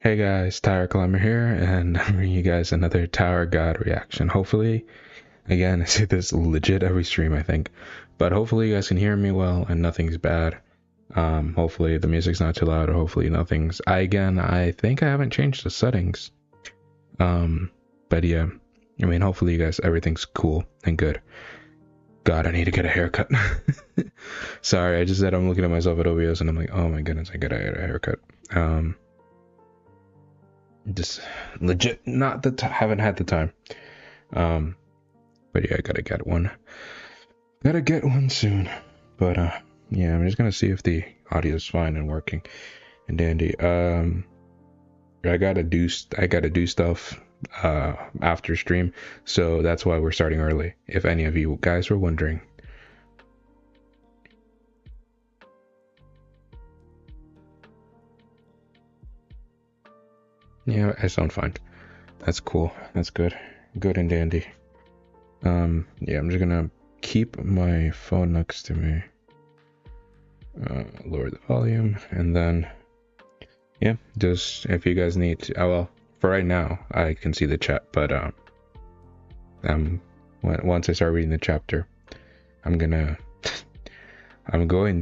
Hey guys, Tower Climber here, and I'm bringing you guys another Tower God reaction. Hopefully, again, I say this legit every stream, I think, but hopefully you guys can hear me well and nothing's bad. Hopefully the music's not too loud, or hopefully nothing's. I think I haven't changed the settings. But yeah, I mean, hopefully you guys, everything's cool and good. God, I need to get a haircut. Sorry, I just said I'm looking at myself at OBS and I'm like, oh my goodness, I gotta get a haircut. Just legit not haven't had the time. But yeah, I gotta get one soon. But yeah, I'm just gonna see if the audio is fine and working and dandy. I gotta do stuff after stream, so that's why we're starting early, if any of you guys were wondering. Yeah, I sound fine. That's cool. That's good. Good and dandy. Yeah, I'm just gonna keep my phone next to me. Lower the volume, and then yeah, just if you guys need to, well, for right now I can see the chat, but once I start reading the chapter, I'm going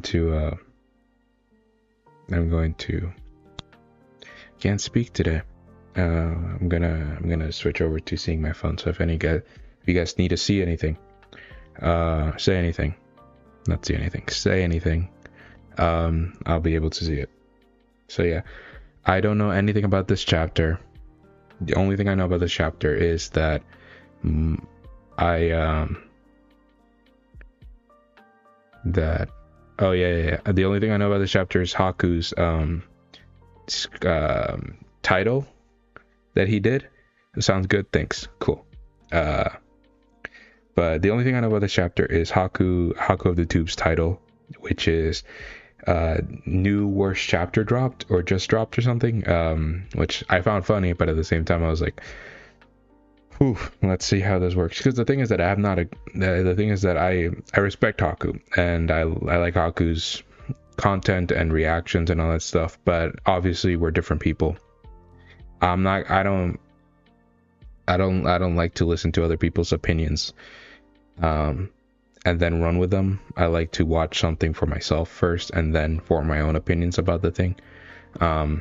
to can't speak today. I'm gonna switch over to seeing my phone. So if you guys need to see anything, say anything, not see anything, say anything, I'll be able to see it. So yeah, I don't know anything about this chapter. The only thing I know about this chapter is that oh yeah, the only thing I know about this chapter is Haku's title that he did. It sounds good, thanks, cool. But the only thing I know about this chapter is Haku of the Tube's title, which is new worst chapter dropped or just dropped or something, which I found funny, but at the same time I was like, whew, let's see how this works. Because the thing is that I respect Haku, and I like Haku's content and reactions and all that stuff, but obviously we're different people. I don't like to listen to other people's opinions and then run with them. I like to watch something for myself first and then form my own opinions about the thing. I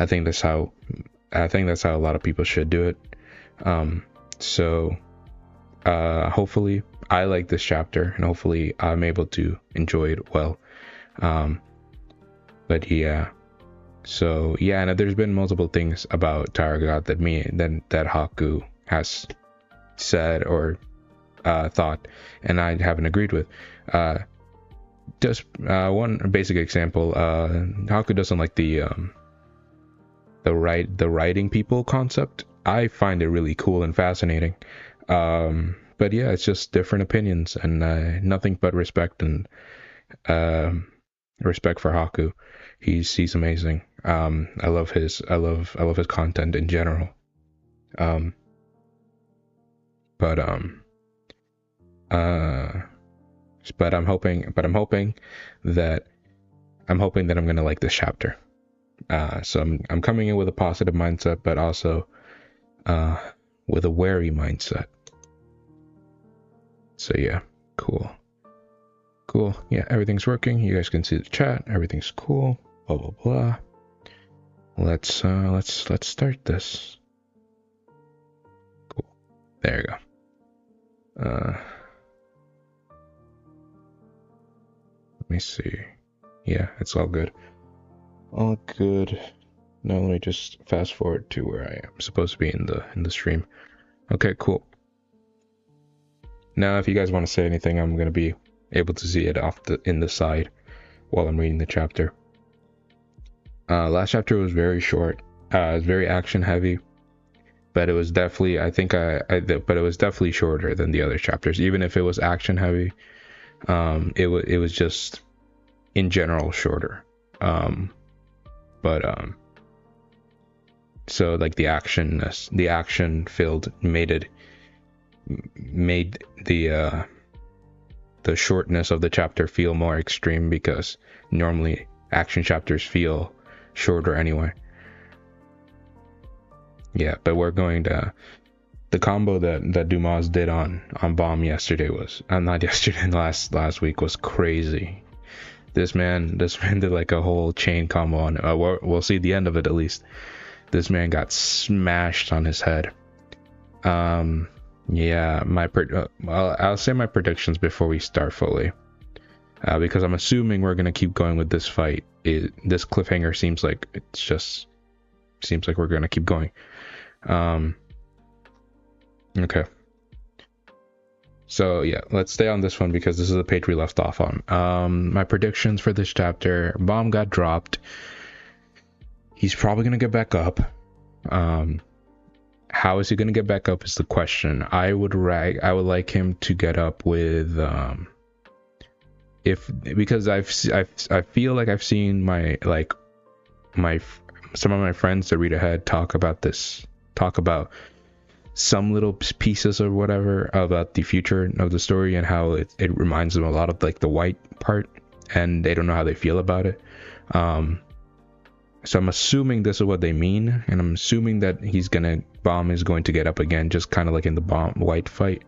think that's how a lot of people should do it. So hopefully I like this chapter, and hopefully I'm able to enjoy it well. But yeah, so yeah, and there's been multiple things about Tower God that Haku has said or thought, and I haven't agreed with. Just one basic example, Haku doesn't like the writing people concept. I find it really cool and fascinating. But yeah, it's just different opinions, and nothing but respect and respect for Haku. He's amazing. I love his content in general. But I'm hoping that I'm gonna like this chapter. So I'm coming in with a positive mindset, but also with a wary mindset. So yeah, cool. Yeah, everything's working. You guys can see the chat. Everything's cool. Blah blah blah. Let's start this. Cool. There you go. Let me see. Yeah, it's all good. All good. Now let me just fast forward to where I am supposed to be in the stream. Okay, cool. Now if you guys want to say anything, I'm gonna be able to see it in the side while I'm reading the chapter. Last chapter was very short. It was very action heavy, but it was definitely, but it was definitely shorter than the other chapters. Even if it was action heavy, it was just in general shorter. So like the action filled made the shortness of the chapter feel more extreme, because normally action chapters feel shorter anyway. Yeah, but we're going to the combo that Dumas did on Bomb yesterday was not yesterday, last week was crazy. This man did like a whole chain combo on. We'll see the end of it at least. This man got smashed on his head. Yeah, I'll say my predictions before we start fully, because I'm assuming we're gonna keep going with this fight. This cliffhanger seems like we're gonna keep going. Okay. So yeah, let's stay on this one because this is the page we left off on. My predictions for this chapter: Bomb got dropped. He's probably gonna get back up. How is he gonna get back up is the question. I would like him to get up with because I feel like I've seen some of my friends that read ahead talk about some little pieces or whatever about the future of the story and how it reminds them a lot of like the white part, and they don't know how they feel about it. So I'm assuming this is what they mean, and I'm assuming that Bomb is going to get up again, just kind of like in the Bomb white fight.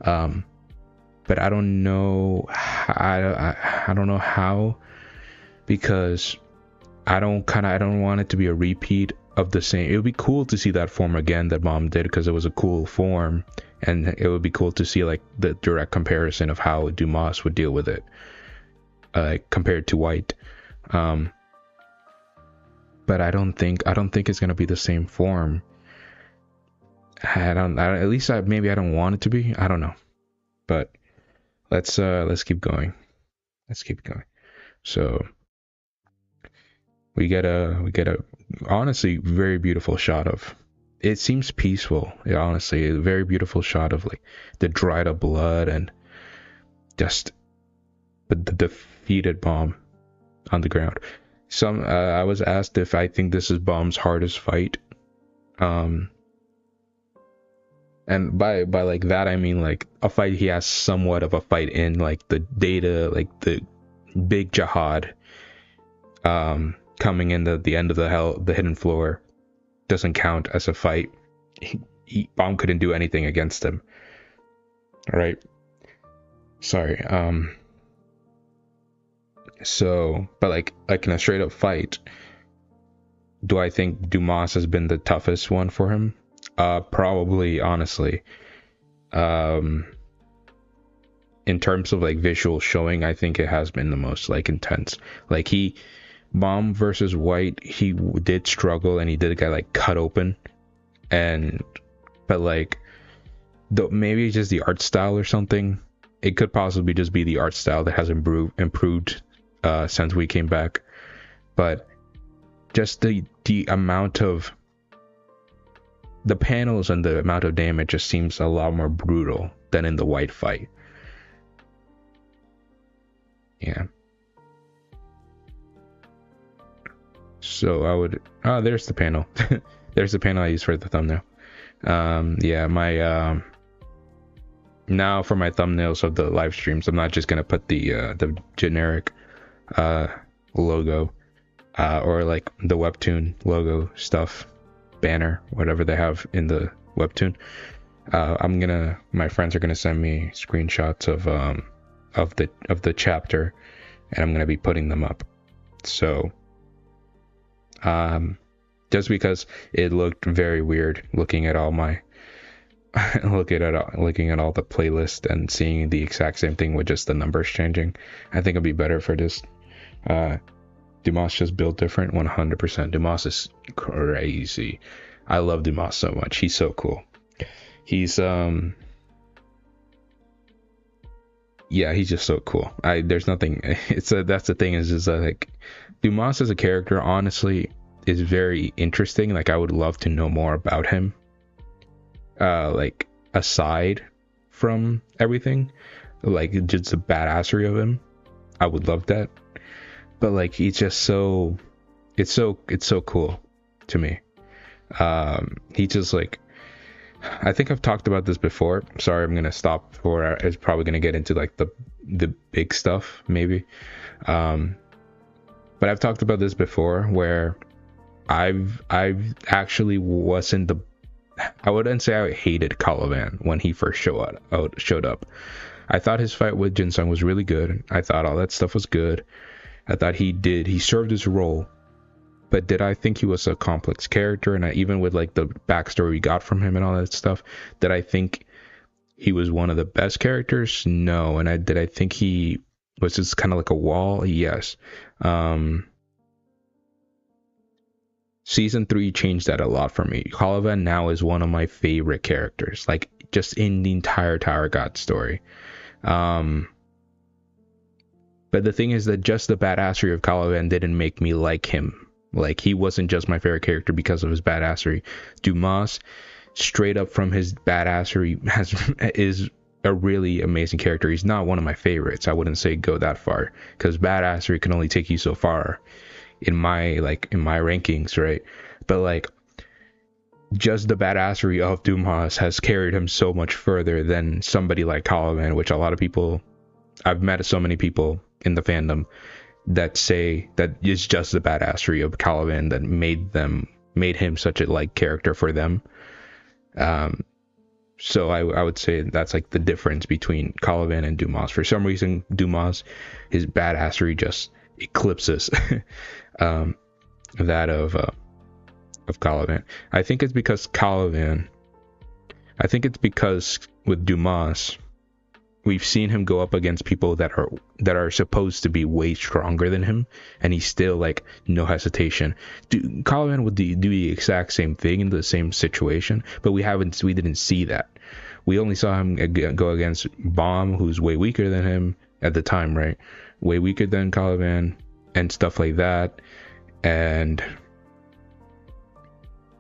But I don't know. I don't know how, because I don't want it to be a repeat of the same. It would be cool to see that form again that Bomb did, because it was a cool form, and it would be cool to see like the direct comparison of how Dumas would deal with it, compared to White. But I don't think it's gonna be the same form. At least maybe I don't want it to be. I don't know, but let's keep going. So we get a honestly very beautiful shot of. It seems peaceful. Yeah, honestly, a very beautiful shot of like the dried up blood and just the defeated Bomb on the ground. I was asked if I think this is Bomb's hardest fight, and by like that I mean like a fight he has somewhat of a fight in, like the Data, like the big Jihad, coming in the end of the hidden floor doesn't count as a fight. Bomb couldn't do anything against him. All right. Sorry. So, but like in a straight up fight, do I think Dumas has been the toughest one for him? Probably, honestly. In terms of like visual showing, I think it has been the most like intense. Like Bomb versus White, he did struggle and he did get like cut open, but like maybe just the art style or something. It could possibly just be the art style that has improved since we came back, but just the amount of the panels and the amount of damage just seems a lot more brutal than in the White fight. Yeah. So I would there's the panel. There's the panel I used for the thumbnail. Yeah, my now for my thumbnails of the live streams, I'm not just gonna put the generic logo or like the webtoon logo stuff, banner, whatever they have in the webtoon. My friends are gonna send me screenshots of the chapter, and I'm gonna be putting them up. So just because it looked very weird looking at all my looking at all the playlist and seeing the exact same thing with just the numbers changing, I think it'd be better for this. Dumas just built different. 100%. Dumas is crazy. I love Dumas so much. He's so cool. He's yeah, he's just so cool. There's nothing. That's the thing, is just like Dumas as a character honestly is very interesting. Like I would love to know more about him. Like aside from everything, like just the badassery of him, I would love that. But like he's just so it's so cool to me. He just like, I think I've talked about this before. Sorry, I'm gonna stop before it's probably gonna get into like the big stuff maybe. But I've talked about this before where I've actually wasn't the I wouldn't say I hated Caliban when he first showed up. I thought his fight with Jinsung was really good. I thought all that stuff was good. I thought he served his role. But did I think he was a complex character? And even with like the backstory we got from him and all that stuff, did I think he was one of the best characters? No. And did I think he was just kind of like a wall? Yes. Season 3 changed that a lot for me. Caliban now is one of my favorite characters, like just in the entire Tower God story. But the thing is that just the badassery of Caliban didn't make me like him. Like, he wasn't just my favorite character because of his badassery. Dumas, straight up from his badassery, is a really amazing character. He's not one of my favorites. I wouldn't say go that far, because badassery can only take you so far in my rankings, right? But like, just the badassery of Dumas has carried him so much further than somebody like Caliban, which a lot of people, I've met so many people in the fandom that say that it's just the badassery of Caliban that made him such a like character for them. So I would say that's like the difference between Caliban and Dumas. For some reason, Dumas, his badassery just eclipses that of Caliban. I think it's because with Dumas, we've seen him go up against people that are supposed to be way stronger than him, and he's still like no hesitation. Caliban would do the exact same thing in the same situation, but we didn't see that. We only saw him go against Bomb, who's way weaker than him at the time, right? Way weaker than Caliban and stuff like that, and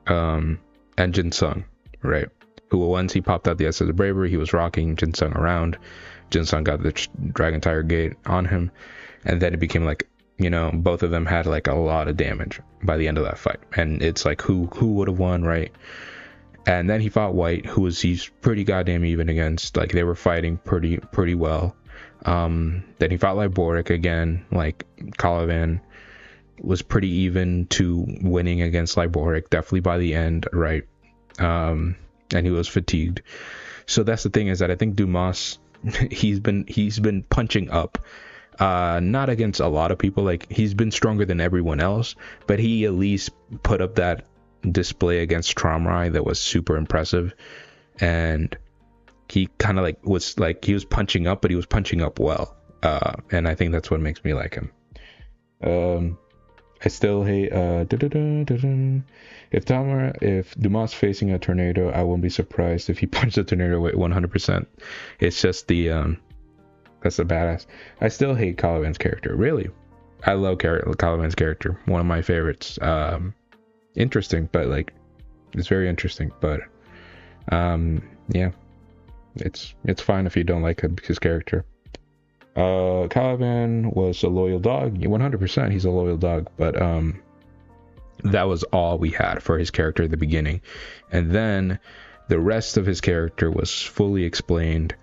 Jinsung, right? Who once he popped out the Essence of Bravery, he was rocking Jinsung around. Jinsung got the Dragon Tiger Gate on him, and then it became like, both of them had like a lot of damage by the end of that fight, and it's like who would have won, right? And then he fought White, he's pretty goddamn even against, like, they were fighting pretty well. Then he fought Liboric again, like Caliban was pretty even to winning against Liboric, definitely by the end, right? And he was fatigued. So that's the thing, is that I think Dumas, he's been punching up, not against a lot of people. Like, he's been stronger than everyone else, but he at least put up that display against Tromrai that was super impressive. And he kind of was punching up, but he was punching up well. And I think that's what makes me like him. I still hate if Dumas facing a tornado, I won't be surprised if he punched the tornado away 100%. It's just that's a badass. I still hate Caliban's character, really. I love Caliban's character, one of my favorites. Interesting, but like, it's very interesting, but yeah, it's fine if you don't like his character. Caliban was a loyal dog, 100%. He's a loyal dog, but that was all we had for his character at the beginning, and then the rest of his character was fully explained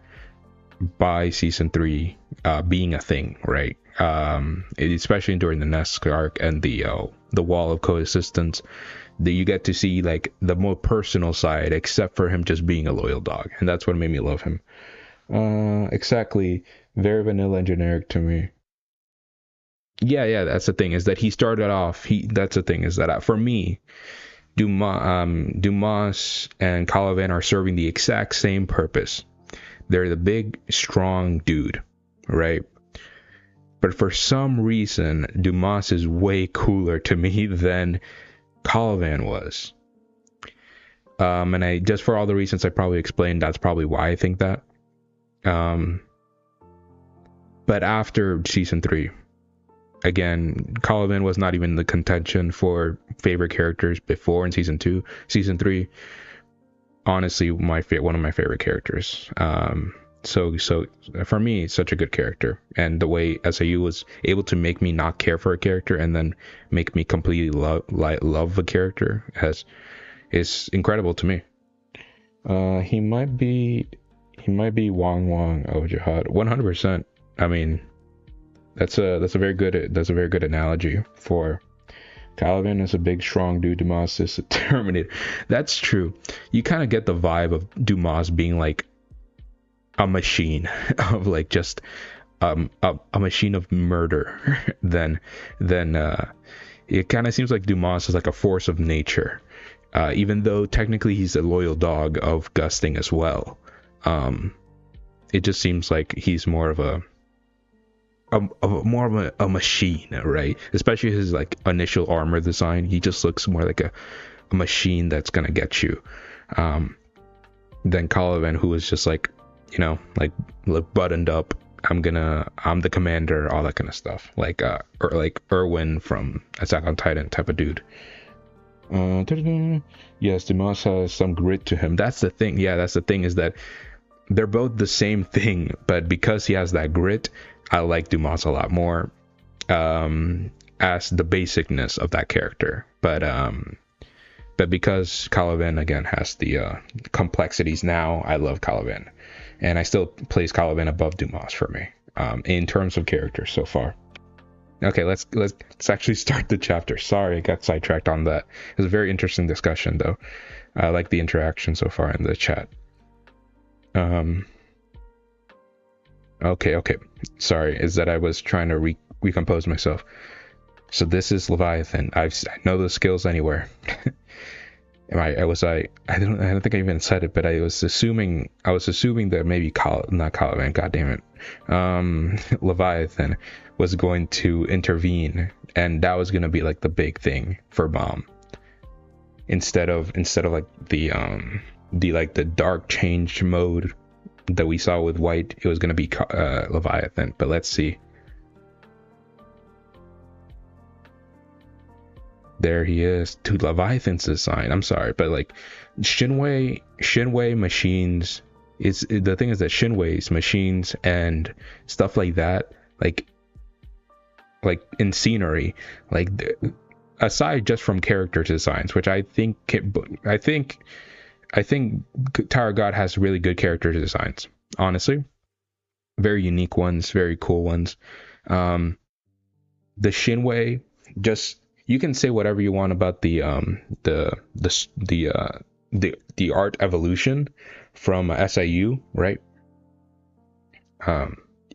by season 3 being a thing, right? Especially during the Nest arc and the wall of coexistence, that you get to see like the more personal side, except for him just being a loyal dog, and that's what made me love him. Exactly. Very vanilla and generic to me. Yeah, that's the thing, is that he started off, that's the thing, is that for me, Dumas and Caliban are serving the exact same purpose. They're the big, strong dude, right? But for some reason, Dumas is way cooler to me than Caliban was. And just for all the reasons I probably explained, that's probably why I think that. But after season 3, again, Caliban was not even the contention for favorite characters before in season 2. Season 3, honestly, one of my favorite characters. So for me, such a good character, and the way SAU was able to make me not care for a character and then make me completely love a character is incredible to me. He might be Wang of Jihad, 100%. I mean, that's a very good analogy for Caliban is a big, strong dude. Dumas is a Terminator. That's true. You kind of get the vibe of Dumas being like a machine of like just a machine of murder. then it kind of seems like Dumas is like a force of nature. Even though technically he's a loyal dog of gusting as well. It just seems like he's more of a machine, right? Especially his like initial armor design. He just looks more like a machine that's gonna get you. Than Caliban, who is just like, you know, like buttoned up. I'm the commander, all that kind of stuff. Like or like Erwin from Attack on Titan type of dude. Yes, Dumas has some grit to him. That's the thing. Yeah, that's the thing, is that they're both the same thing, but because he has that grit, I like Dumas a lot more as the basicness of that character. But because Caliban again has the complexities now, I love Caliban, and I still place Caliban above Dumas for me in terms of characters so far. Okay, let's actually start the chapter. Sorry, I got sidetracked on that. It was a very interesting discussion, though. I like the interaction so far in the chat. Okay. Sorry, is that I was trying to recompose myself. So this is Leviathan. I know the skills anywhere. I don't think I even said it, but I was assuming that maybe not Caliban, god damn it, Leviathan was going to intervene, and that was going to be like the big thing for Bomb, instead of like the dark change mode that we saw with White. It was going to be Leviathan. But let's see. There he is. Dude, Leviathan's design. I'm sorry, but like Shinwei machines. The thing is that Shinwei's machines and stuff like that, like in scenery, like aside just from character designs, which I think Tower God has really good character designs. Honestly, very unique ones, very cool ones. The Shinwei, just, you can say whatever you want about the art evolution from SIU, right?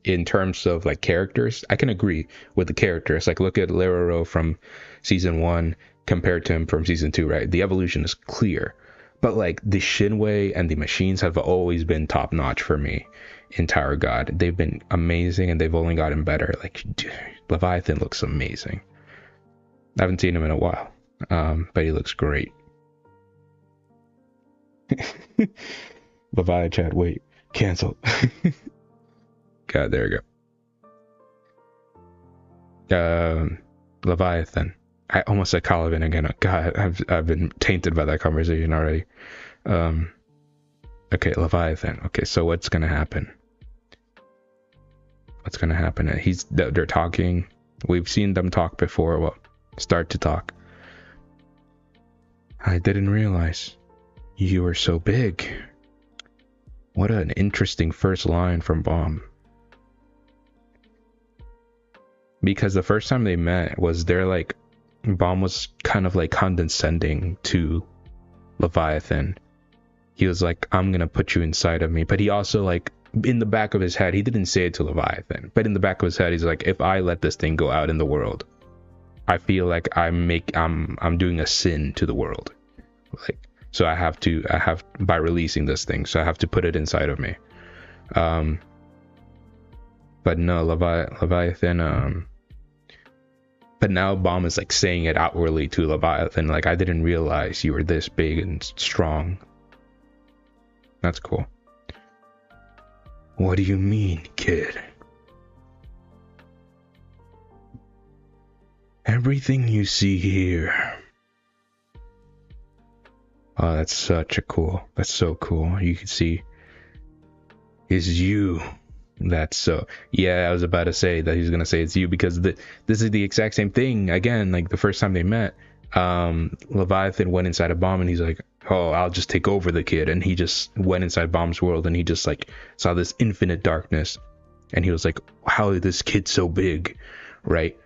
In terms of like characters, I can agree with the characters. Like, look at Leroro from season 1 compared to him from season 2, right? The evolution is clear. But like the Shinwei and the machines have always been top notch for me in Tower God. They've been amazing, and they've only gotten better. Like, dude, Leviathan looks amazing. I haven't seen him in a while, but he looks great. Leviathan chat, wait, cancel. God, there we go. Leviathan. I almost said Caliban again. God, I've been tainted by that conversation already. Okay, Leviathan. Okay, so what's gonna happen? They're talking. We've seen them talk before. Well, start to talk. I didn't realize you were so big. What an interesting first line from Bomb. Because the first time they met was Bomb was kind of like condescending to Leviathan. He was like, I'm gonna put you inside of me. But he also, like, in the back of his head, he didn't say it to Leviathan, but in the back of his head, he's like, if I let this thing go out in the world, I feel like I'm doing a sin to the world. Like, so I have by releasing this thing, so I have to put it inside of me. But no, Leviathan, but now Bomb is like saying it outwardly to Leviathan, like, I didn't realize you were this big and strong. That's cool. What do you mean, kid? Everything you see here. Oh, that's so cool. You can see is you. That's so, yeah, I was about to say that he's gonna say it's you, because this is the exact same thing again. Like, the first time they met, Leviathan went inside a Bomb, and he's like, oh, I'll just take over the kid, and he just went inside Bomb's world, and he just like saw this infinite darkness, and he was like, how is this kid so big, right?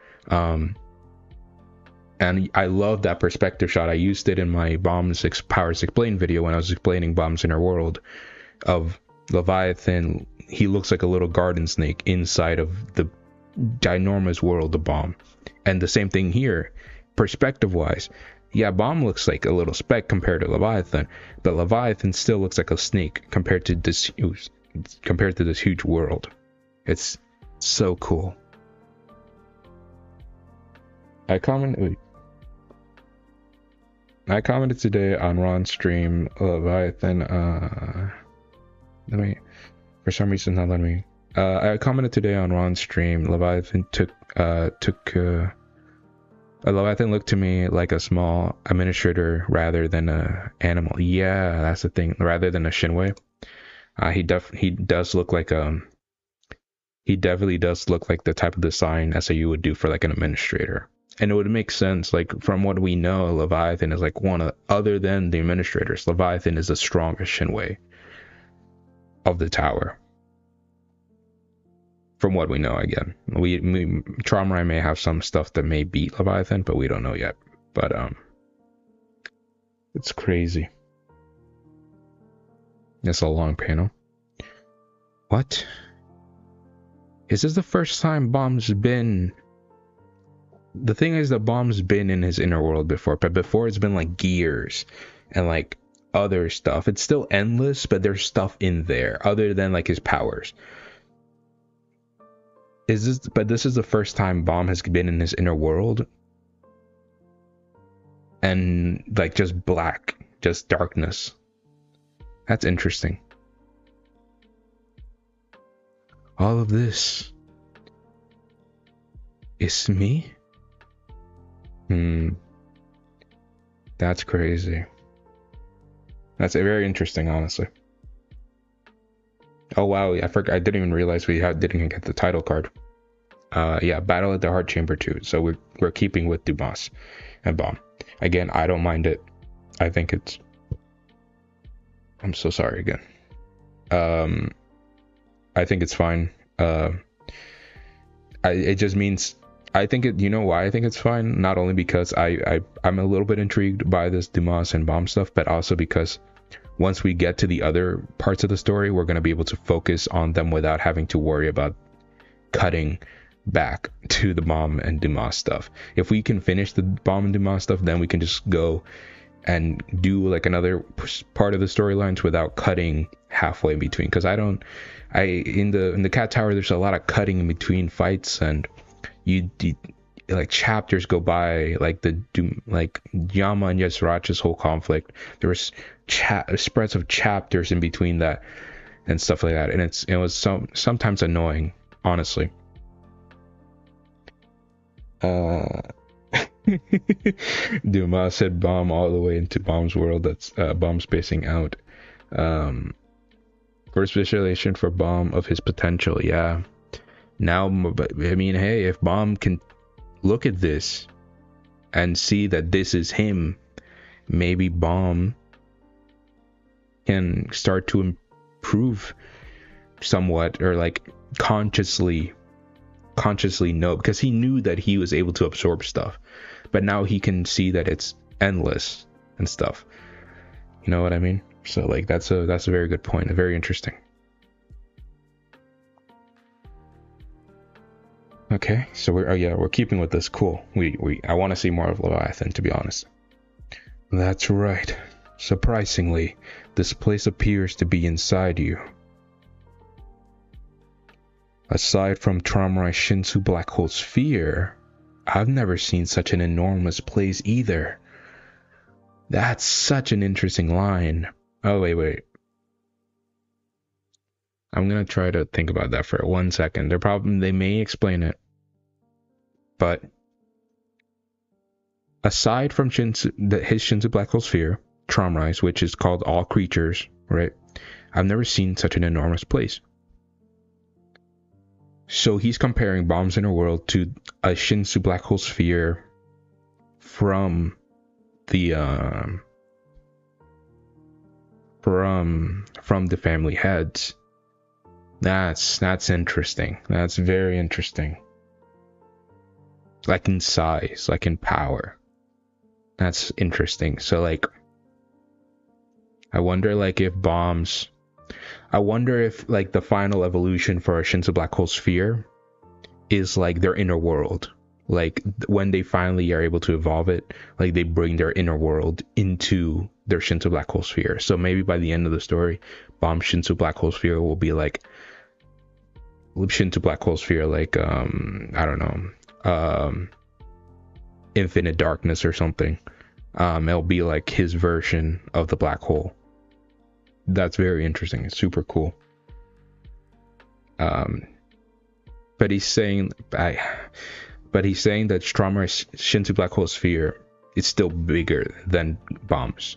And I love that perspective shot. I used it in my Bombs Powers Explained video when I was explaining Bomb's Inner World of Leviathan. He looks like a little garden snake inside of the ginormous world of Bomb. And the same thing here, perspective-wise. Yeah, Bomb looks like a little speck compared to Leviathan, but Leviathan still looks like a snake compared to this huge world. It's so cool. I commented today on Ron's stream, Leviathan, for some reason not letting me, I commented today on Ron's stream, Leviathan Leviathan looked to me like a small administrator rather than a animal. Yeah, that's the thing, rather than a Shinwei. He does look like, he definitely does look like the type of design SAU would do for like an administrator. And it would make sense, like, from what we know, Leviathan is like other than the administrators, Leviathan is the strongest Shinwei of the tower. From what we know, again. Traumarai may have some stuff that may beat Leviathan, but we don't know yet. But, it's crazy. It's a long panel. What? Is this the first time Bomb's been... The thing is that Bomb's been in his inner world before, but before it's been like gears and like other stuff. It's still endless, but there's stuff in there other than like his powers. But this is the first time Bomb has been in his inner world and like just black, just darkness. That's interesting. All of this is me? That's crazy. That's very interesting, honestly. Oh wow, I forgot. I didn't even realize we didn't even get the title card. Yeah, Battle at the Heart Chamber 2. So we're keeping with Dumas and Bomb. Again, I don't mind it. I think it's... I'm so sorry again. I think it's fine. It just means... I think it, you know why I think it's fine? Not only because I'm a little bit intrigued by this Dumas and Bomb stuff, but also because once we get to the other parts of the story, we're going to be able to focus on them without having to worry about cutting back to the Bomb and Dumas stuff. If we can finish the Bomb and Dumas stuff, then we can just go and do like another part of the storylines without cutting halfway in between. Because in the Cat Tower, there's a lot of cutting in between fights, and you like chapters go by, like Yama and Yasuracha's whole conflict. There was spreads of chapters in between that and stuff like that, and it was sometimes annoying, honestly. Dumas said Bomb all the way into Bomb's world. That's Bomb spacing out. First visualization for Bomb of his potential. Yeah. Now, I mean, hey, if Bomb can look at this and see that this is him, maybe Bomb can start to improve somewhat, or like consciously know, because he knew that he was able to absorb stuff, but now he can see that it's endless and stuff. You know what I mean? So like that's a very good point. Very interesting. Okay, so we're keeping with this. Cool. I want to see more of Leviathan, to be honest. That's right. Surprisingly, this place appears to be inside you. Aside from Traumarai Shinsu Black Hole Sphere, I've never seen such an enormous place either. That's such an interesting line. Oh, wait. I'm gonna try to think about that for 1 second. They may explain it. But aside from his Shinsu Black Hole Sphere, Traumarai's, which is called All Creatures, right? I've never seen such an enormous place. So he's comparing Bomb's Inner World to a Shinsu Black Hole Sphere from the from the family heads. That's interesting. That's very interesting. Like in size, like in power. That's interesting. So like, I wonder like if bombs. I wonder if like the final evolution for a Shinsu black hole sphere is like their inner world. Like when they finally are able to evolve it, like they bring their inner world into their Shinsu black hole sphere. So maybe by the end of the story, Bomb Shinsu black hole sphere will be like Shinsu black hole sphere, like I don't know, infinite darkness or something. It'll be like his version of the black hole. That's very interesting. It's super cool. But he's saying that Stromer's Shinsu black hole sphere is still bigger than Bomb's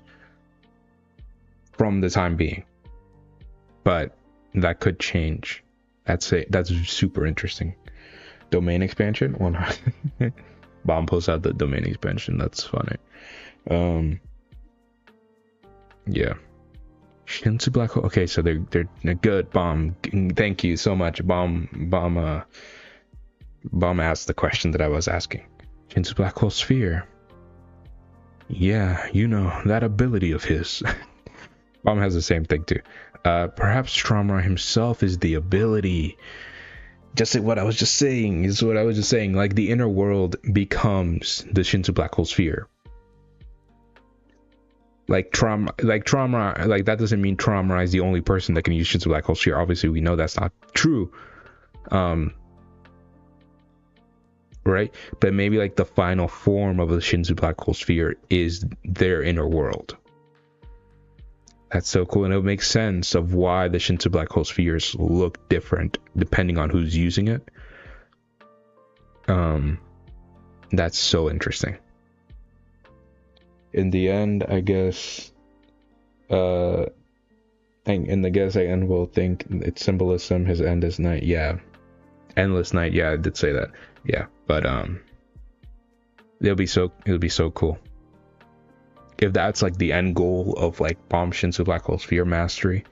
from the time being. But that could change. That's super interesting. Domain expansion? Bomb posts out the domain expansion. That's funny. Yeah. Shinsu black hole. Okay, so they're good. Bomb. Thank you so much. Bomb asked the question that I was asking. Shinsu black hole sphere. Yeah, you know that ability of his. Bomb has the same thing too. Perhaps Stromra himself is the ability. Just what I was just saying. Like the inner world becomes the Shinsu black hole sphere. Like trauma, like that doesn't mean Trauma is the only person that can use Shinsu black hole sphere. Obviously, we know that's not true. Right? But maybe like the final form of the Shinsu black hole sphere is their inner world. That's so cool, and it makes sense of why the Shinsu black hole spheres look different depending on who's using it. That's so interesting. In the end, I guess, I end will think its symbolism, his end is night. Yeah, endless night. Yeah, I did say that. Yeah, but it'll be so cool if that's like the end goal of like Bomb Shinsu black hole sphere mastery.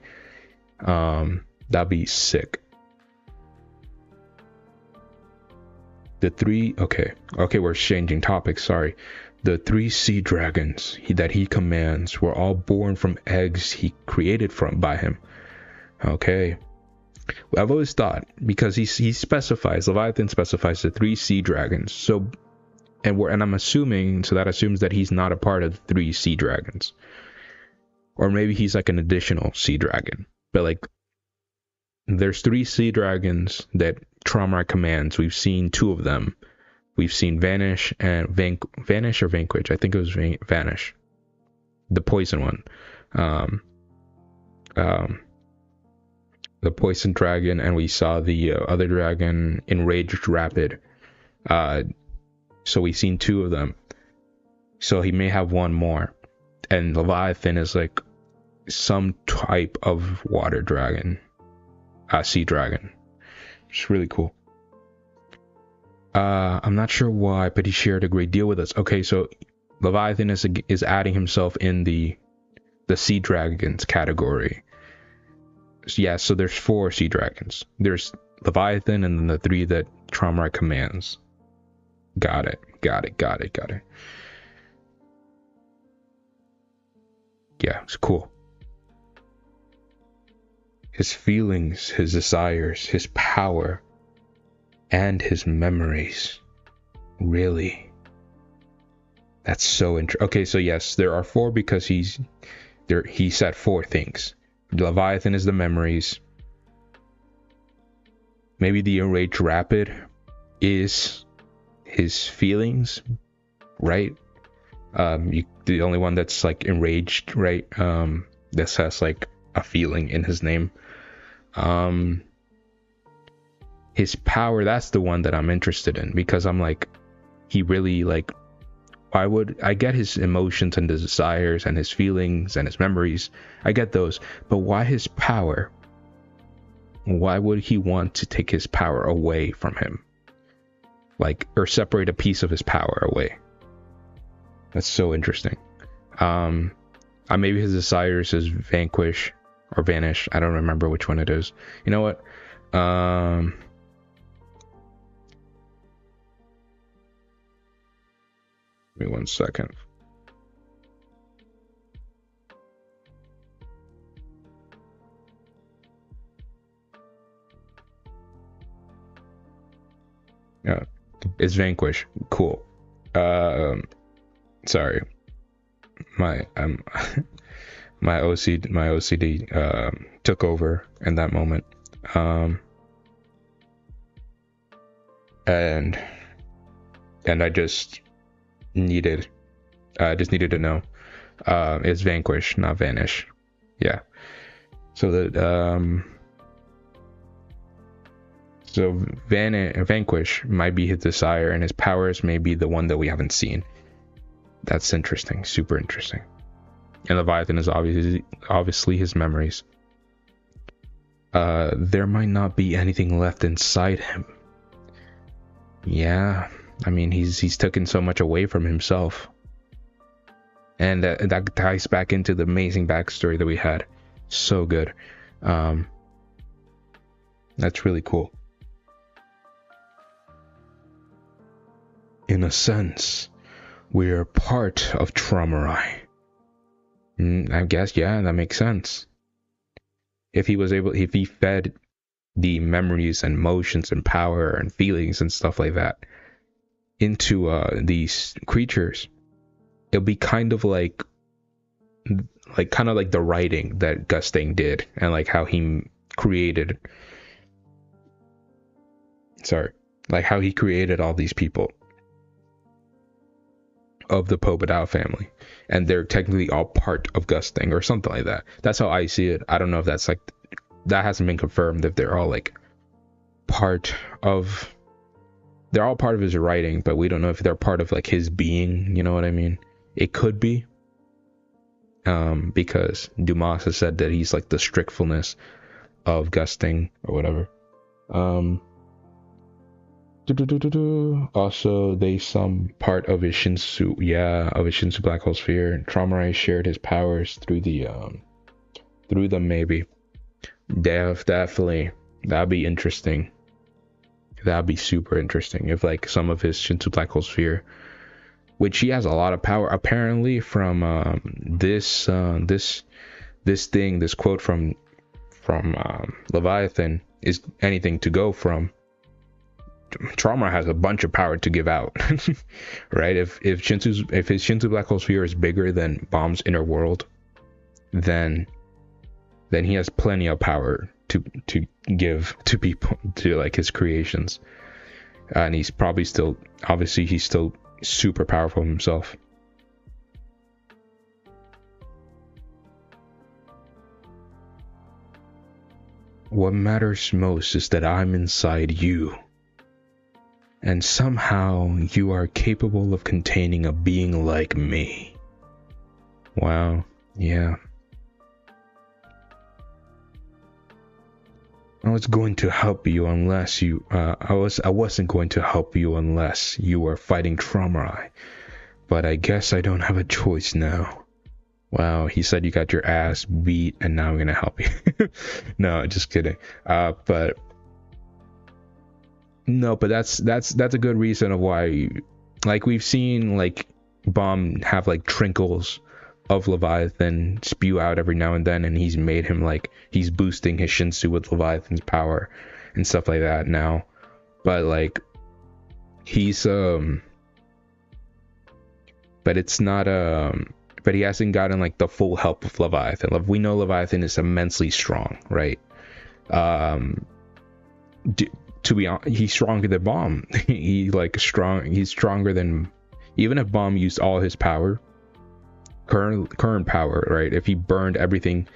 That'd be sick. Okay, we're changing topics. Sorry. The 3 sea dragons that he commands were all born from eggs he created by him. Okay. I've always thought, because he specifies, Leviathan specifies the 3 sea dragons. So, and I'm assuming, so that assumes that he's not a part of the 3 sea dragons. Or maybe he's like an additional sea dragon. But like, there's 3 sea dragons that Trauma commands. We've seen 2 of them. We've seen Vanish and Vanish or Vanquish. I think it was Vanish, the poison one. The poison dragon, and we saw the other dragon, Enraged Rapid. So we've seen 2 of them. So he may have 1 more. And Leviathan is like some type of water dragon, sea dragon. It's really cool. I'm not sure why, but he shared a great deal with us. Okay, so Leviathan is adding himself in the sea dragons category. Yeah, so there's 4 sea dragons. There's Leviathan and then the 3 that Trauma commands. Got it. Yeah, it's cool. His feelings, his desires, his power, and his memories. Really? That's so interesting. Okay, so yes, there are 4 because he said 4 things. Leviathan is the memories. Maybe the Enraged Rapid is his feelings, right? The only one that's like enraged, right? That has like a feeling in his name. His power, that's the one that I'm interested in, because I'm like, he really like, why would I get his emotions and his desires and his feelings and his memories? I get those, but why his power? Why would he want to take his power away from him? Like, or separate a piece of his power away? That's so interesting. Maybe his desires is Vanquish or Vanish. I don't remember which one it is. You know what? Give me 1 second. It's Vanquish. Cool. Sorry. My my OCD took over in that moment. And I just needed to know. It's Vanquish, not Vanish. Yeah. So that Vanquish might be his desire, and his powers may be the one that we haven't seen. That's interesting, super interesting. And Leviathan is obviously his memories. There might not be anything left inside him. Yeah, I mean, he's taken so much away from himself, and that ties back into the amazing backstory that we had. So good. That's really cool. In a sense, we are part of Traumarai. I guess, yeah, that makes sense. If he fed the memories and emotions and power and feelings and stuff like that into these creatures, it'll be kind of like the writing that Gusting did, and like how he created all these people of the Pobedao family, and they're technically all part of Gusting or something like that. That's how I see it. I don't know if that's like, that hasn't been confirmed, if they're all like they're all part of his writing, but we don't know if they're part of like his being, you know what I mean? It could be, because Dumas has said that he's like the strictfulness of Gusting or whatever. Also, they some part of his Shinsu black hole sphere. Traumarai shared his powers through them, maybe. Definitely. That'd be interesting. That'd be super interesting if like some of his Shinsu black hole sphere, which he has a lot of power apparently from this quote from Leviathan is anything to go from. Trauma has a bunch of power to give out, right? If his Shinsu black hole sphere is bigger than Bomb's inner world, then he has plenty of power to give to people, to like his creations, and he's probably still super powerful himself. What matters most is that I'm inside you. And somehow you are capable of containing a being like me. Wow, yeah. I wasn't going to help you unless you were fighting Traumarai. But I guess I don't have a choice now. Wow, he said you got your ass beat and now I'm gonna help you. No, just kidding. But that's a good reason of why, like, we've seen like Bomb have like trinkles of Leviathan spew out every now and then, and he's made him like he's boosting his Shinsu with Leviathan's power and stuff like that now. But like he's but it's not but he hasn't gotten like the full help of Leviathan. We know Leviathan is immensely strong, right? To be honest, he's stronger than Bomb. He's stronger than, even if Bomb used all his power, current power, right? If he burned everything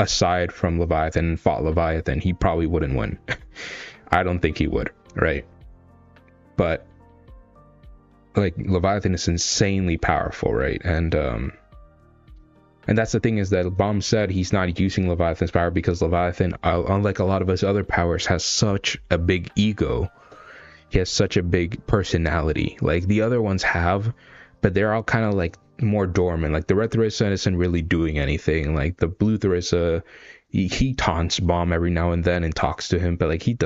aside from Leviathan and fought Leviathan, he probably wouldn't win. I don't think he would, right? But like Leviathan is insanely powerful, right? And that's the thing, is that Bomb said he's not using Leviathan's power because Leviathan, unlike a lot of his other powers, has such a big ego. He has such a big personality. Like the other ones have, but they're all kind of like more dormant. Like the Red Tharissa isn't really doing anything. Like the Blue Tharissa, he taunts Bomb every now and then and talks to him, but like he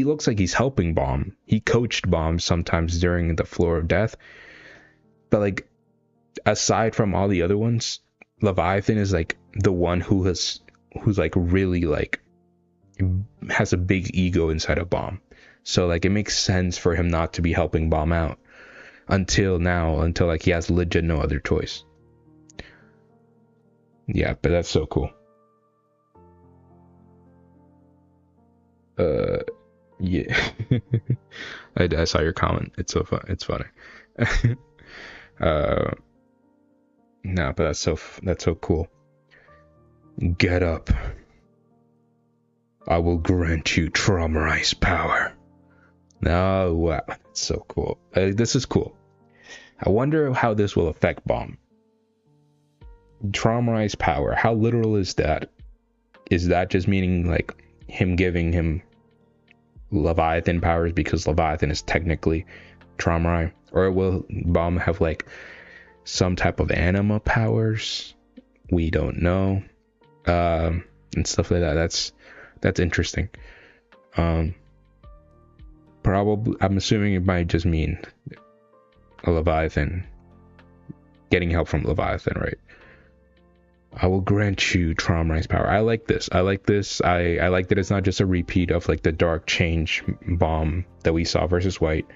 looks like he's helping Bomb. He coached Bomb sometimes during the Floor of Death. But like, aside from all the other ones, Leviathan is like the one who's like really like has a big ego inside of Bomb. So like it makes sense for him not to be helping Bomb out until like he has legit no other choice. Yeah, but that's so cool. Yeah. I saw your comment. It's so fun. It's funny. No, but that's so cool. Get up. I will grant you traumatized power. Oh, wow. That's so cool. This is cool. I wonder how this will affect Bomb. Traumatized power. How literal is that? Is that just meaning like him giving him Leviathan powers because Leviathan is technically traumatized? Or will Bomb have like some type of anima powers? We don't know. And stuff like that. That's interesting. Probably, I'm assuming it might just mean a Leviathan, getting help from Leviathan, right? I will grant you traumatized power. I like this. I like that it's not just a repeat of like the dark change Bomb that we saw versus White.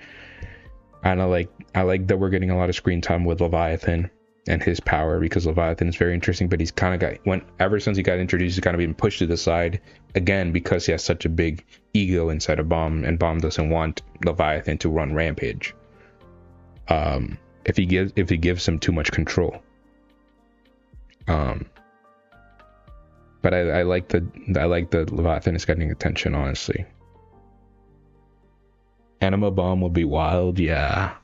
And I like that we're getting a lot of screen time with Leviathan and his power, because Leviathan is very interesting, but he's kind of ever since he got introduced, he's kind of been pushed to the side again because he has such a big ego inside of Bomb, and Bomb doesn't want Leviathan to run rampage. If he gives him too much control. But I like the Leviathan is getting attention, honestly. Anima Bomb would be wild, yeah.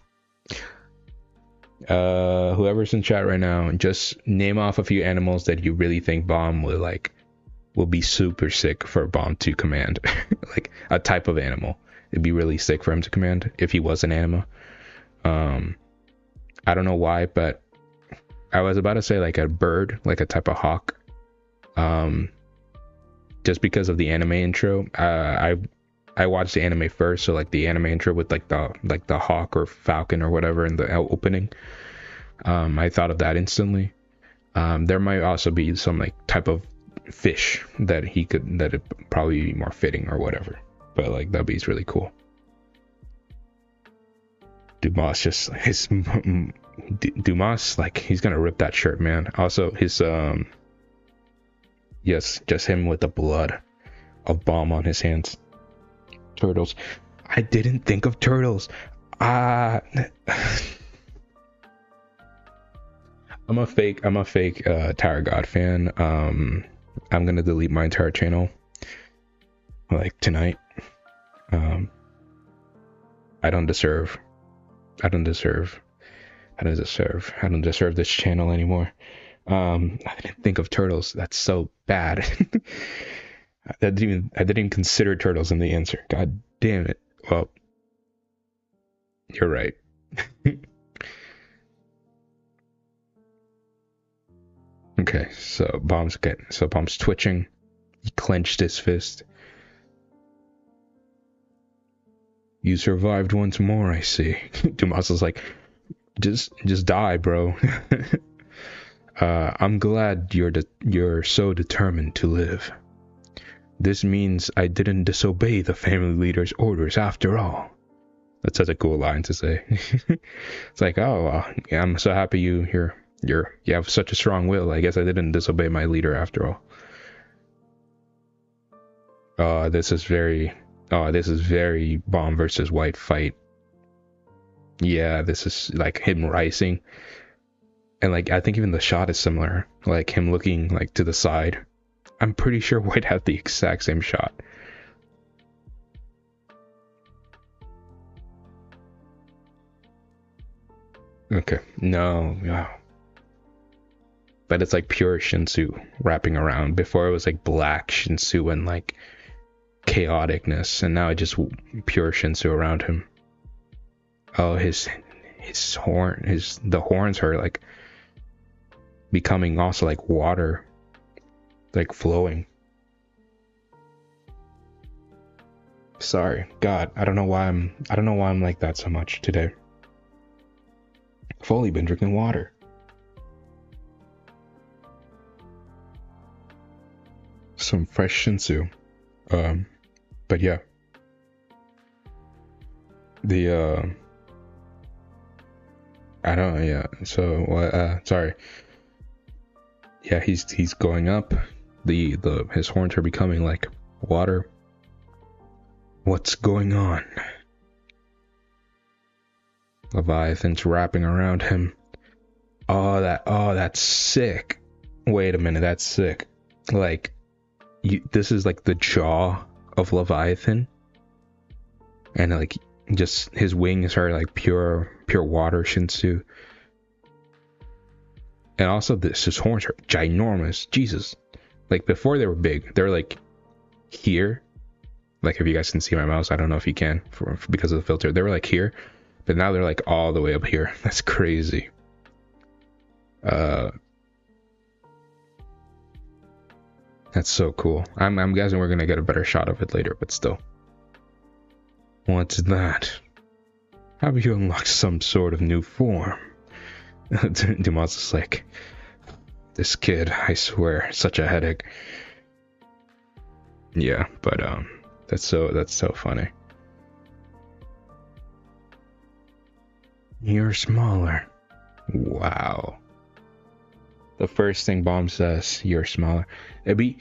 Whoever's in chat right now, just name off a few animals that you really think Bomb will be super sick for Bomb to command. Like a type of animal. It'd be really sick for him to command if he was an anima. I don't know why, but I was about to say like a bird, like a type of hawk. Just because of the anime intro. I watched the anime first, so like the anime intro with like the hawk or falcon or whatever in the opening. I thought of that instantly. There might also be some like type of fish that it'd probably be more fitting or whatever. But like that'd be really cool. Dumas, like he's gonna rip that shirt, man. Also his yes, just him with the blood of Bomb on his hands. Turtles. I didn't think of turtles. I'm a fake Tower God fan. I'm gonna delete my entire channel like tonight. I don't deserve this channel anymore. I didn't think of turtles. That's so bad. I didn't even consider turtles in the answer. God damn it. Well, you're right. Okay, so Bomb's twitching. He clenched his fist. You survived once more, I see. Dumas is like, just die, bro. I'm glad you're so determined to live. This means I didn't disobey the family leader's orders after all. That's such a cool line to say. It's like, oh, yeah, I'm so happy you have such a strong will. I guess I didn't disobey my leader after all. This is very Bomb versus White fight. Yeah, this is like him rising. And like I think even the shot is similar, like him looking like to the side. I'm pretty sure White had the exact same shot. Okay, no. But it's like pure Shinsu wrapping around. Before it was like black Shinsu and like chaoticness, and now it's just pure Shinsu around him. Oh, the horns are like becoming also like water, like flowing. Sorry, God, I don't know why I'm like that so much today. I've only been drinking water. Some fresh Shinsu. But yeah, the I don't know. Yeah. So sorry. Yeah, he's going up. The his horns are becoming like water. What's going on? Leviathan's wrapping around him. Oh, that's sick. Wait a minute, that's sick. Like, this is like the jaw of Leviathan, and like just his wings are like pure water, Shinsu. And also his horns are ginormous. Jesus. Like before they were big, they're like here. Like if you guys can see my mouse, I don't know if you can because of the filter. They were like here, but now they're like all the way up here. That's crazy. That's so cool. I'm guessing we're gonna get a better shot of it later, but still. What's that? Have you unlocked some sort of new form? Dumas is like, this kid, I swear, such a headache. Yeah, but that's so funny. You're smaller. Wow. The first thing Bomb says, you're smaller. It'd be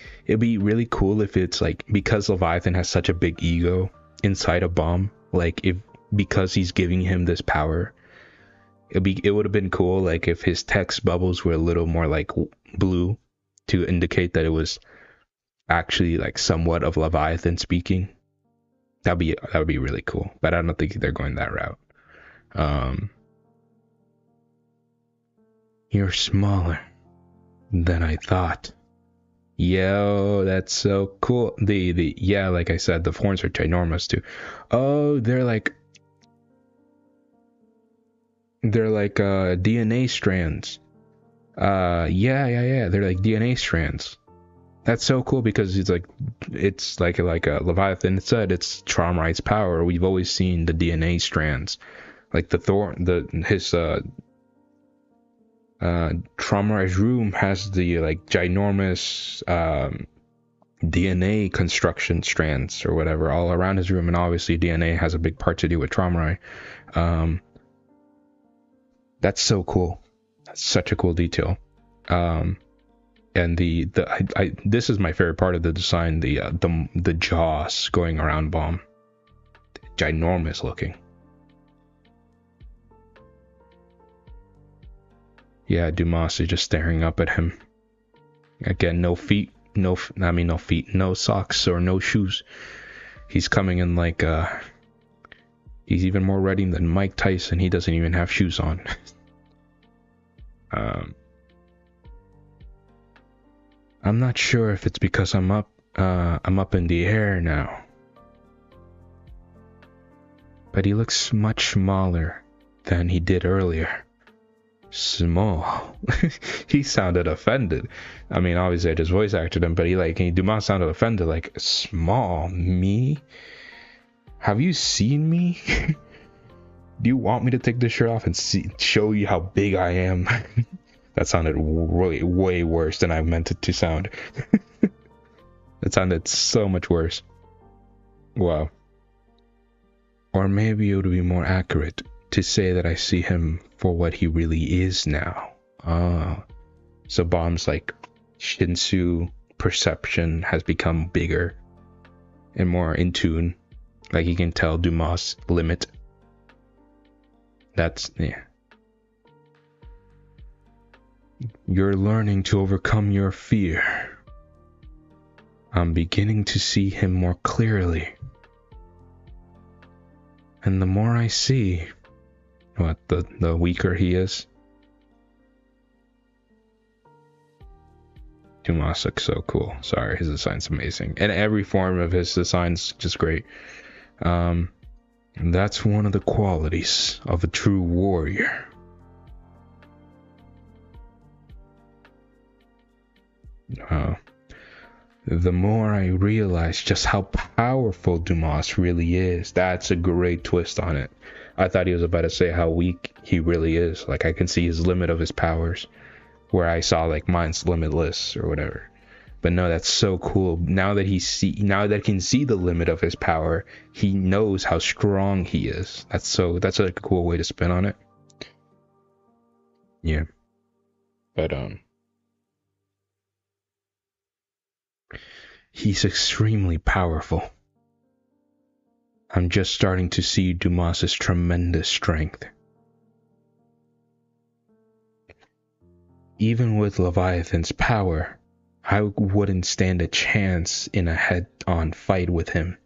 really cool if it's like, because Leviathan has such a big ego inside of Bomb, like because he's giving him this power, it would have been cool like if his text bubbles were a little more like blue to indicate that it was actually like somewhat of Leviathan speaking. That would be really cool, but I don't think they're going that route. You're smaller than I thought. Yo, that's so cool. Yeah, like I said, the horns are ginormous too. Oh, they're like DNA strands. Yeah. They're like DNA strands. That's so cool because it's like a Leviathan said, it's Tromrite's power. We've always seen the DNA strands. Like his Tromrite's room has the like ginormous DNA construction strands or whatever all around his room, and obviously DNA has a big part to do with Tromrite. That's so cool. That's such a cool detail. And this is my favorite part of the design, the jaws going around Bomb. Ginormous looking. Yeah, Dumas is just staring up at him. Again, no feet, no socks or no shoes. He's coming in like he's even more ready than Mike Tyson. He doesn't even have shoes on. I'm not sure if it's because I'm up in the air now. But he looks much smaller than he did earlier. Small. He sounded offended. I mean, obviously I just voice acted him, but Dumas sounded offended, like, small? Me? Have you seen me? Do you want me to take this shirt off and show you how big I am? That sounded really way worse than I meant it to sound. It sounded so much worse. Wow. Or maybe it would be more accurate to say that I see him for what he really is now. So Bomb's like Shinsu perception has become bigger and more in tune. Like he can tell Dumas' limit. Yeah. You're learning to overcome your fear. I'm beginning to see him more clearly. And the more I see, the weaker he is. Dumas looks so cool. Sorry, his design's amazing. And every form of his design's just great. That's one of the qualities of a true warrior. The more I realize just how powerful Dumas really is. That's a great twist on it. I thought he was about to say how weak he really is. Like I can see his limit of his powers, where I saw like mine's limitless or whatever. But no, that's so cool. Now that he can see the limit of his power, he knows how strong he is. That's like a cool way to spin on it. Yeah. But he's extremely powerful. I'm just starting to see Dumas's tremendous strength. Even with Leviathan's power, I wouldn't stand a chance in a head-on fight with him.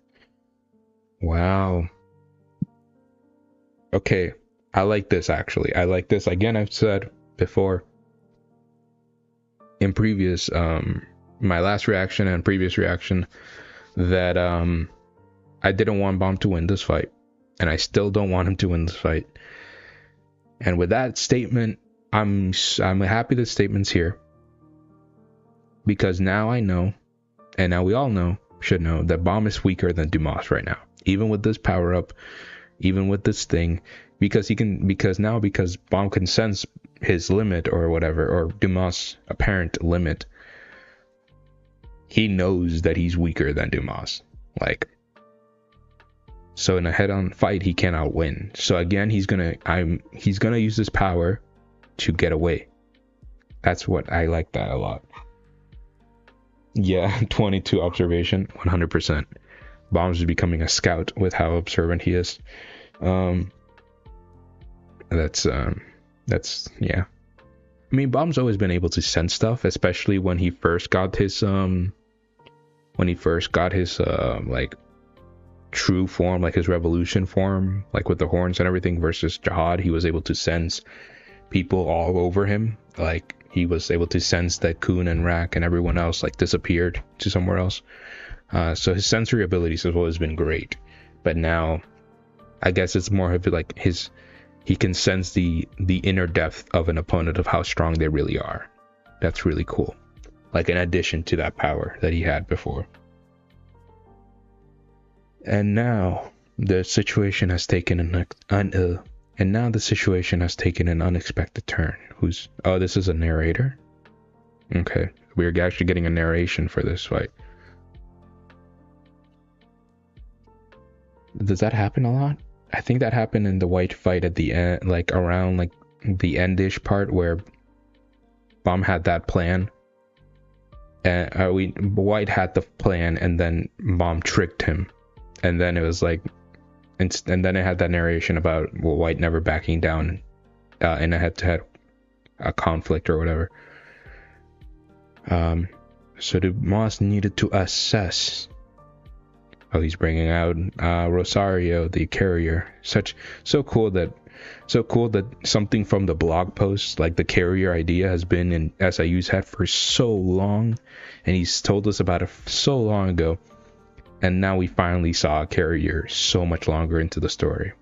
Wow. Okay, I like this actually. I like this. Again, I've said before in previous, my last reaction and previous reaction, that I didn't want Bomb to win this fight, and I still don't want him to win this fight. And with that statement, I'm happy the statement's here, because now I know, and now we all should know, that Bomb is weaker than Dumas right now, even with this power up, even with this thing, because Bomb can sense his limit or whatever, or Dumas' apparent limit. He knows that he's weaker than Dumas, like. So in a head-on fight, he cannot win. So again, he's gonna use his power to get away. That's what I like that a lot. Yeah, 22 observation, 100%. Bombs is becoming a scout with how observant he is. That's yeah. I mean, Bomb's always been able to sense stuff, especially when he first got his like true form, like his revolution form, like with the horns and everything, versus Jihad. He was able to sense people all over him. Like he was able to sense that Kun and Rak and everyone else like disappeared to somewhere else. So his sensory abilities have always been great, but now I guess it's more of like he can sense the inner depth of an opponent, of how strong they really are. That's really cool, like in addition to that power that he had before. And now the situation has taken an unexpected turn. This is a narrator. Okay, we're actually getting a narration for this fight. Does that happen a lot? I think that happened in the White fight at the end, like around like the endish part where Bomb had that plan. And White had the plan, and then Bomb tricked him. And then it was like, and then it had that narration about White never backing down in a head-to-head conflict or whatever. So Dumas needed to assess. Oh, he's bringing out Rosario, the carrier. So cool that something from the blog post, like the carrier idea, has been in SIU's head for so long, and he's told us about it so long ago. And now we finally saw a carrier so much longer into the story.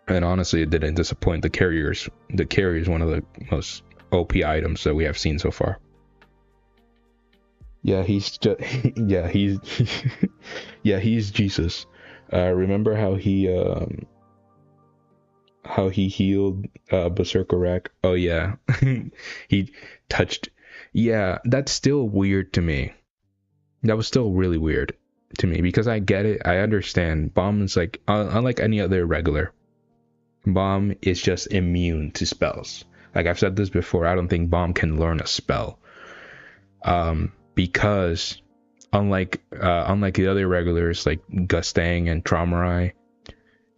And honestly, it didn't disappoint. The carrier is one of the most OP items that we have seen so far. Yeah, he's just he's Jesus. Remember how he healed Berserker Rack? Oh yeah. He touched. Yeah, that's still weird to me. That was still really weird to me, because I get it. I understand. Bomb is like, unlike any other regular, Bomb is just immune to spells. Like I've said this before, I don't think Bomb can learn a spell. Because unlike the other regulars like Gustang and Traumarai,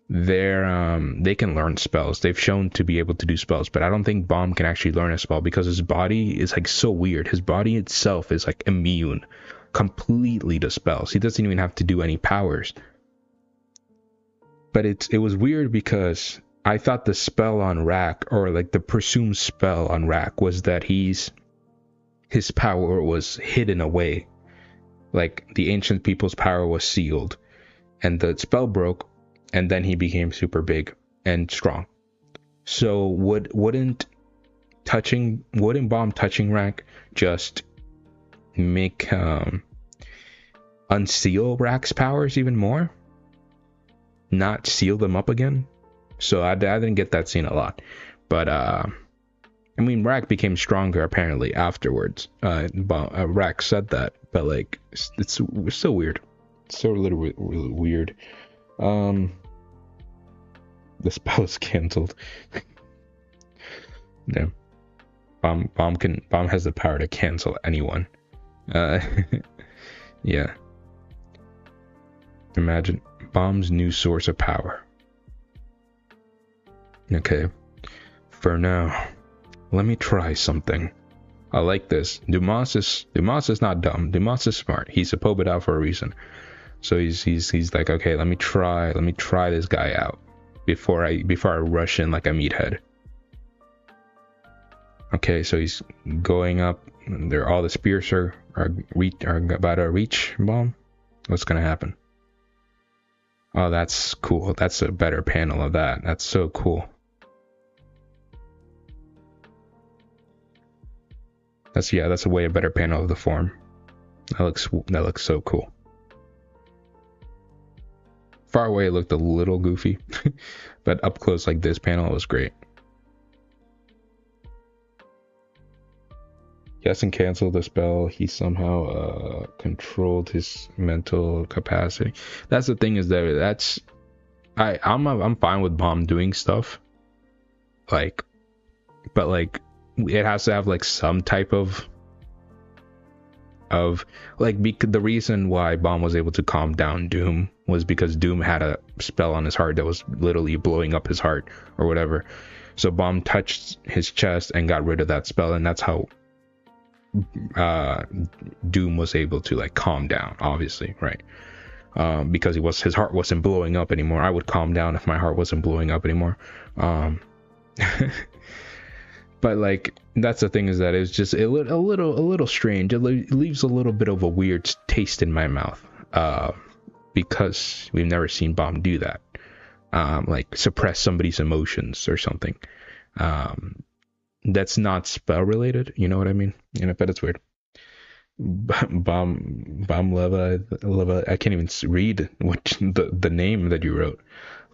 they can learn spells. They've shown to be able to do spells, but I don't think Bomb can actually learn a spell, because his body is like so weird. His body itself is like immune completely to spells. He doesn't even have to do any powers. But it was weird, because I thought the spell on Rak, or like the presumed spell on Rak, was that his power was hidden away. Like the ancient people's power was sealed, and the spell broke, and then he became super big and strong. So wouldn't Bomb touching Rak just make unseal Rak's powers even more, not seal them up again? So I didn't get that scene a lot, but I mean, Rack became stronger apparently afterwards. Rack said that, but like, it's so weird. It's so really weird. The spell is canceled. Yeah. Bomb has the power to cancel anyone. Yeah. Imagine Bomb's new source of power. Okay. For now, let me try something. I like this. Dumas is not dumb. Dumas is smart. He's a Pobedal for a reason. So he's like, okay, let me try this guy out before I rush in like a meathead. Okay, so he's going up. All the spears are about to reach Bomb. What's gonna happen? Oh, that's cool. That's a better panel of that. That's so cool. That's a way better panel of the form. That looks so cool. Far away it looked a little goofy, but up close like this panel was great. Yes, and canceled the spell. He somehow controlled his mental capacity. That's the thing, is that I'm fine with Bomb doing stuff, like, but like it has to have like some type of like, the reason why Bomb was able to calm down Doom was because Doom had a spell on his heart that was literally blowing up his heart or whatever. So Bomb touched his chest and got rid of that spell, and that's how Doom was able to like calm down, obviously, right? Because his heart wasn't blowing up anymore. I would calm down if my heart wasn't blowing up anymore. But like, that's the thing, is that it's just a little strange. It leaves a little bit of a weird taste in my mouth, because we've never seen Bomb do that, like suppress somebody's emotions or something. That's not spell related, you know what I mean? But it's weird. Bomb Leva. I can't even read what the name that you wrote.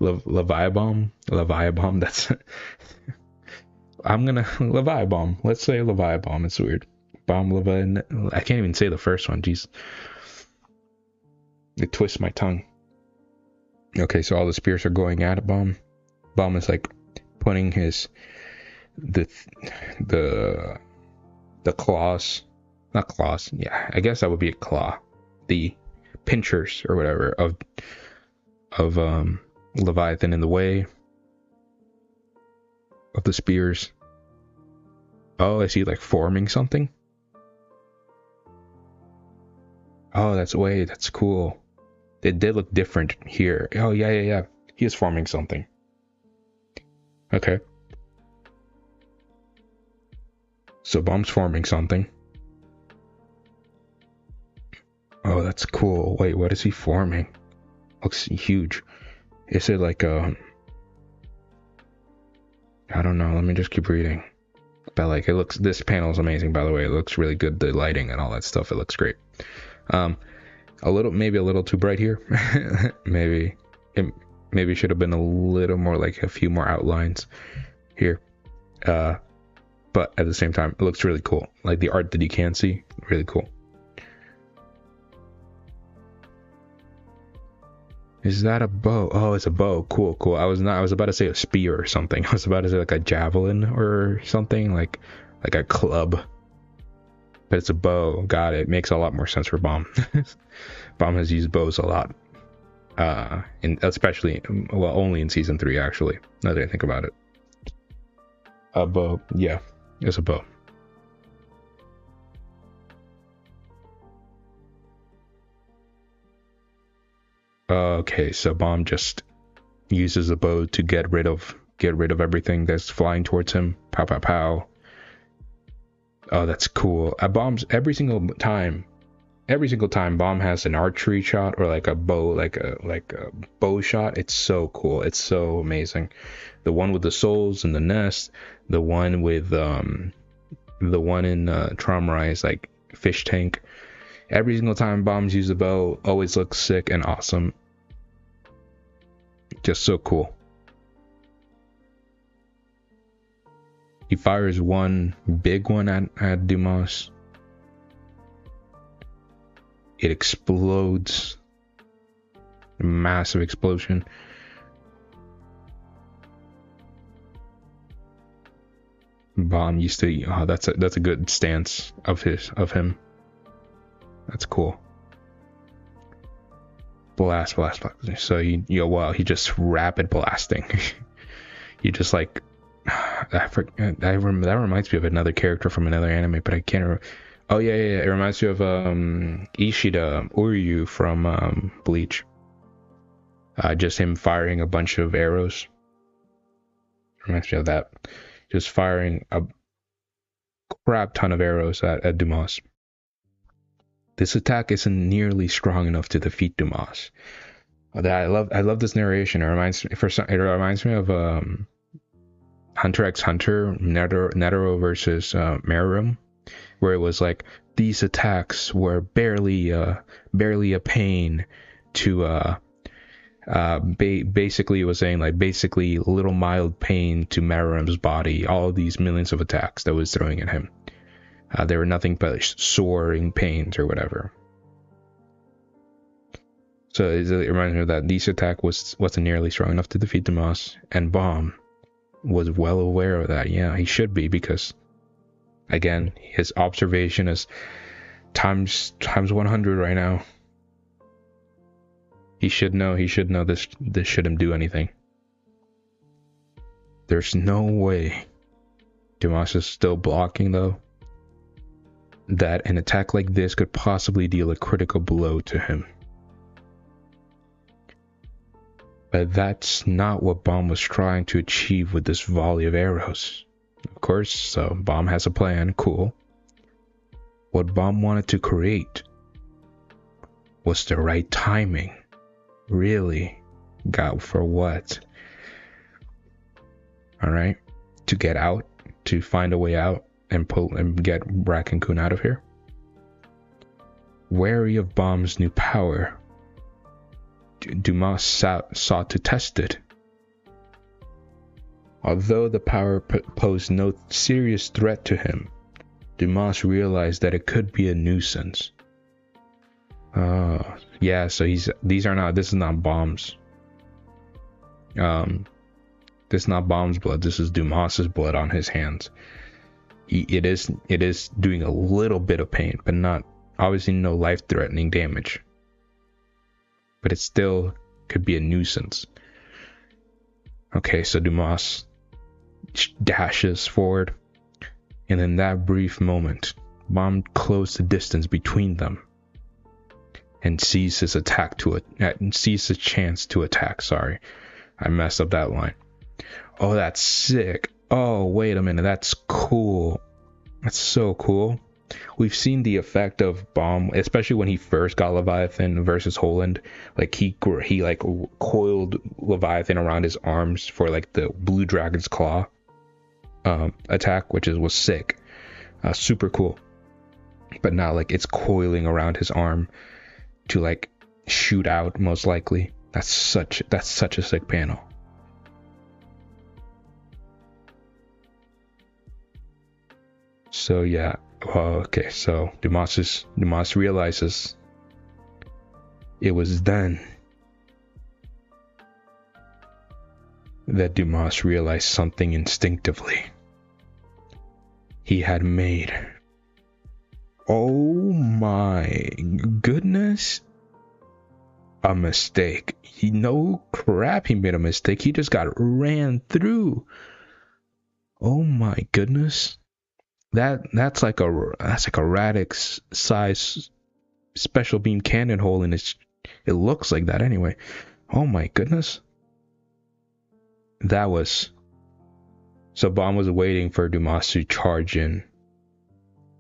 Leviabomb. That's. I'm gonna Leviabomb. Let's say Leviabomb. It's weird. Bomb Leva. I can't even say the first one. Jeez. It twists my tongue. Okay, so all the spears are going at it. Bomb is like putting the claws, not claws, yeah, I guess that would be a claw, the pinchers or whatever of Leviathan in the way of the spears. Oh, I see, like forming something. Oh, that's cool. It did look different here. Oh yeah, he is forming something. Okay. So Bomb's forming something. Oh, that's cool. Wait, what is he forming? Looks huge. Is it like I don't know. Let me just keep reading. But like, this panel is amazing, by the way. It looks really good. The lighting and all that stuff. It looks great. Maybe a little too bright here. maybe should have been a little more, like a few more outlines here. But at the same time, it looks really cool. Like the art that you can see, really cool. Is that a bow? Oh, it's a bow. Cool. I was about to say a spear or something. I was about to say like a javelin or something, like a club. But it's a bow. Got it. Makes a lot more sense for Bomb. Bomb has used bows a lot. Especially, well, only in season 3 actually. Now that I think about it. A bow. Yeah. It's a bow. Okay, so Bomb just uses the bow to get rid of everything that's flying towards him. Pow pow pow. Oh, that's cool. Bomb's every single time Bomb has an archery shot or like a bow, like a bow shot. It's so cool. It's so amazing. The one with the souls and the nest, the one with the one in Traumarise, like fish tank. Every single time Bombs use the bow, always looks sick and awesome. Just so cool. He fires one big one at Dumas. It explodes. A massive explosion. Bomb used to. Oh, that's a good stance of him. That's cool. Blast. So he just rapid blasting. He just like that reminds me of another character from another anime, but I can't remember. Oh yeah. It reminds me of Ishida Uryu from Bleach. Just him firing a bunch of arrows. Reminds me of that. Just firing a crap ton of arrows at Dumas. This attack isn't nearly strong enough to defeat Dumas. I love this narration. It reminds me of Hunter x Hunter Netero versus Meruem, where it was like these attacks were barely a pain to basically it was saying like basically little mild pain to Meruem's body. All of these millions of attacks that was throwing at him. They were nothing but soaring pains or whatever. So it reminds me of that. This attack wasn't nearly strong enough to defeat Dumas, and Bomb was well aware of that. Yeah, he should be, because again, his observation is times 100 right now. He should know this shouldn't do anything. There's no way Dumas is still blocking though, that an attack like this could possibly deal a critical blow to him. But that's not what Bomb was trying to achieve with this volley of arrows. Of course, so Bomb has a plan, cool. What Bomb wanted to create was the right timing. Really? Got for what? Alright, to get out, to find a way out and get Raccon out of here. Wary of Bomb's new power, Dumas sought to test it. Although the power posed no serious threat to him, Dumas realized that it could be a nuisance. Yeah, so this is not Bomb's. This is not Bomb's blood, this is Dumas's blood on his hands. It is doing a little bit of pain, but not, obviously no life-threatening damage. But it still could be a nuisance. Okay, so Dumas dashes forward, and in that brief moment, Bomb closed the distance between them and sees his chance to attack. Sorry, I messed up that line. Oh, that's sick. Oh, wait a minute, that's cool. That's so cool. We've seen the effect of Bomb, especially when he first got Leviathan versus Holland. Like he like coiled Leviathan around his arms for like the Blue Dragon's Claw attack, which was sick, super cool. But now like it's coiling around his arm to like shoot out, most likely. That's such a sick panel. So yeah. Okay, so Dumas realizes it was then that Dumas realized something instinctively. He had made, oh my goodness, a mistake. He made a mistake. He just got ran through. Oh my goodness. That's like a Radix size special beam cannon hole in it looks like that anyway. Oh my goodness. So Bomb was waiting for Dumas to charge in,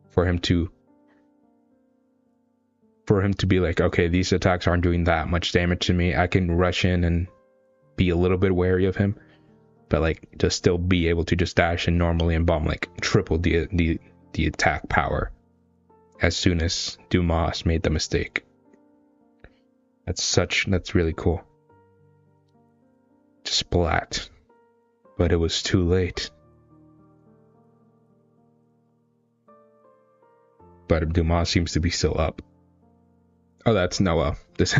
for him to be like, okay, these attacks aren't doing that much damage to me. I can rush in and be a little bit wary of him, but like just still be able to just dash in normally, and Bomb like tripled the attack power as soon as Dumas made the mistake. That's really cool. Splat. But it was too late. but Dumas seems to be still up. Oh, that's Noah. This,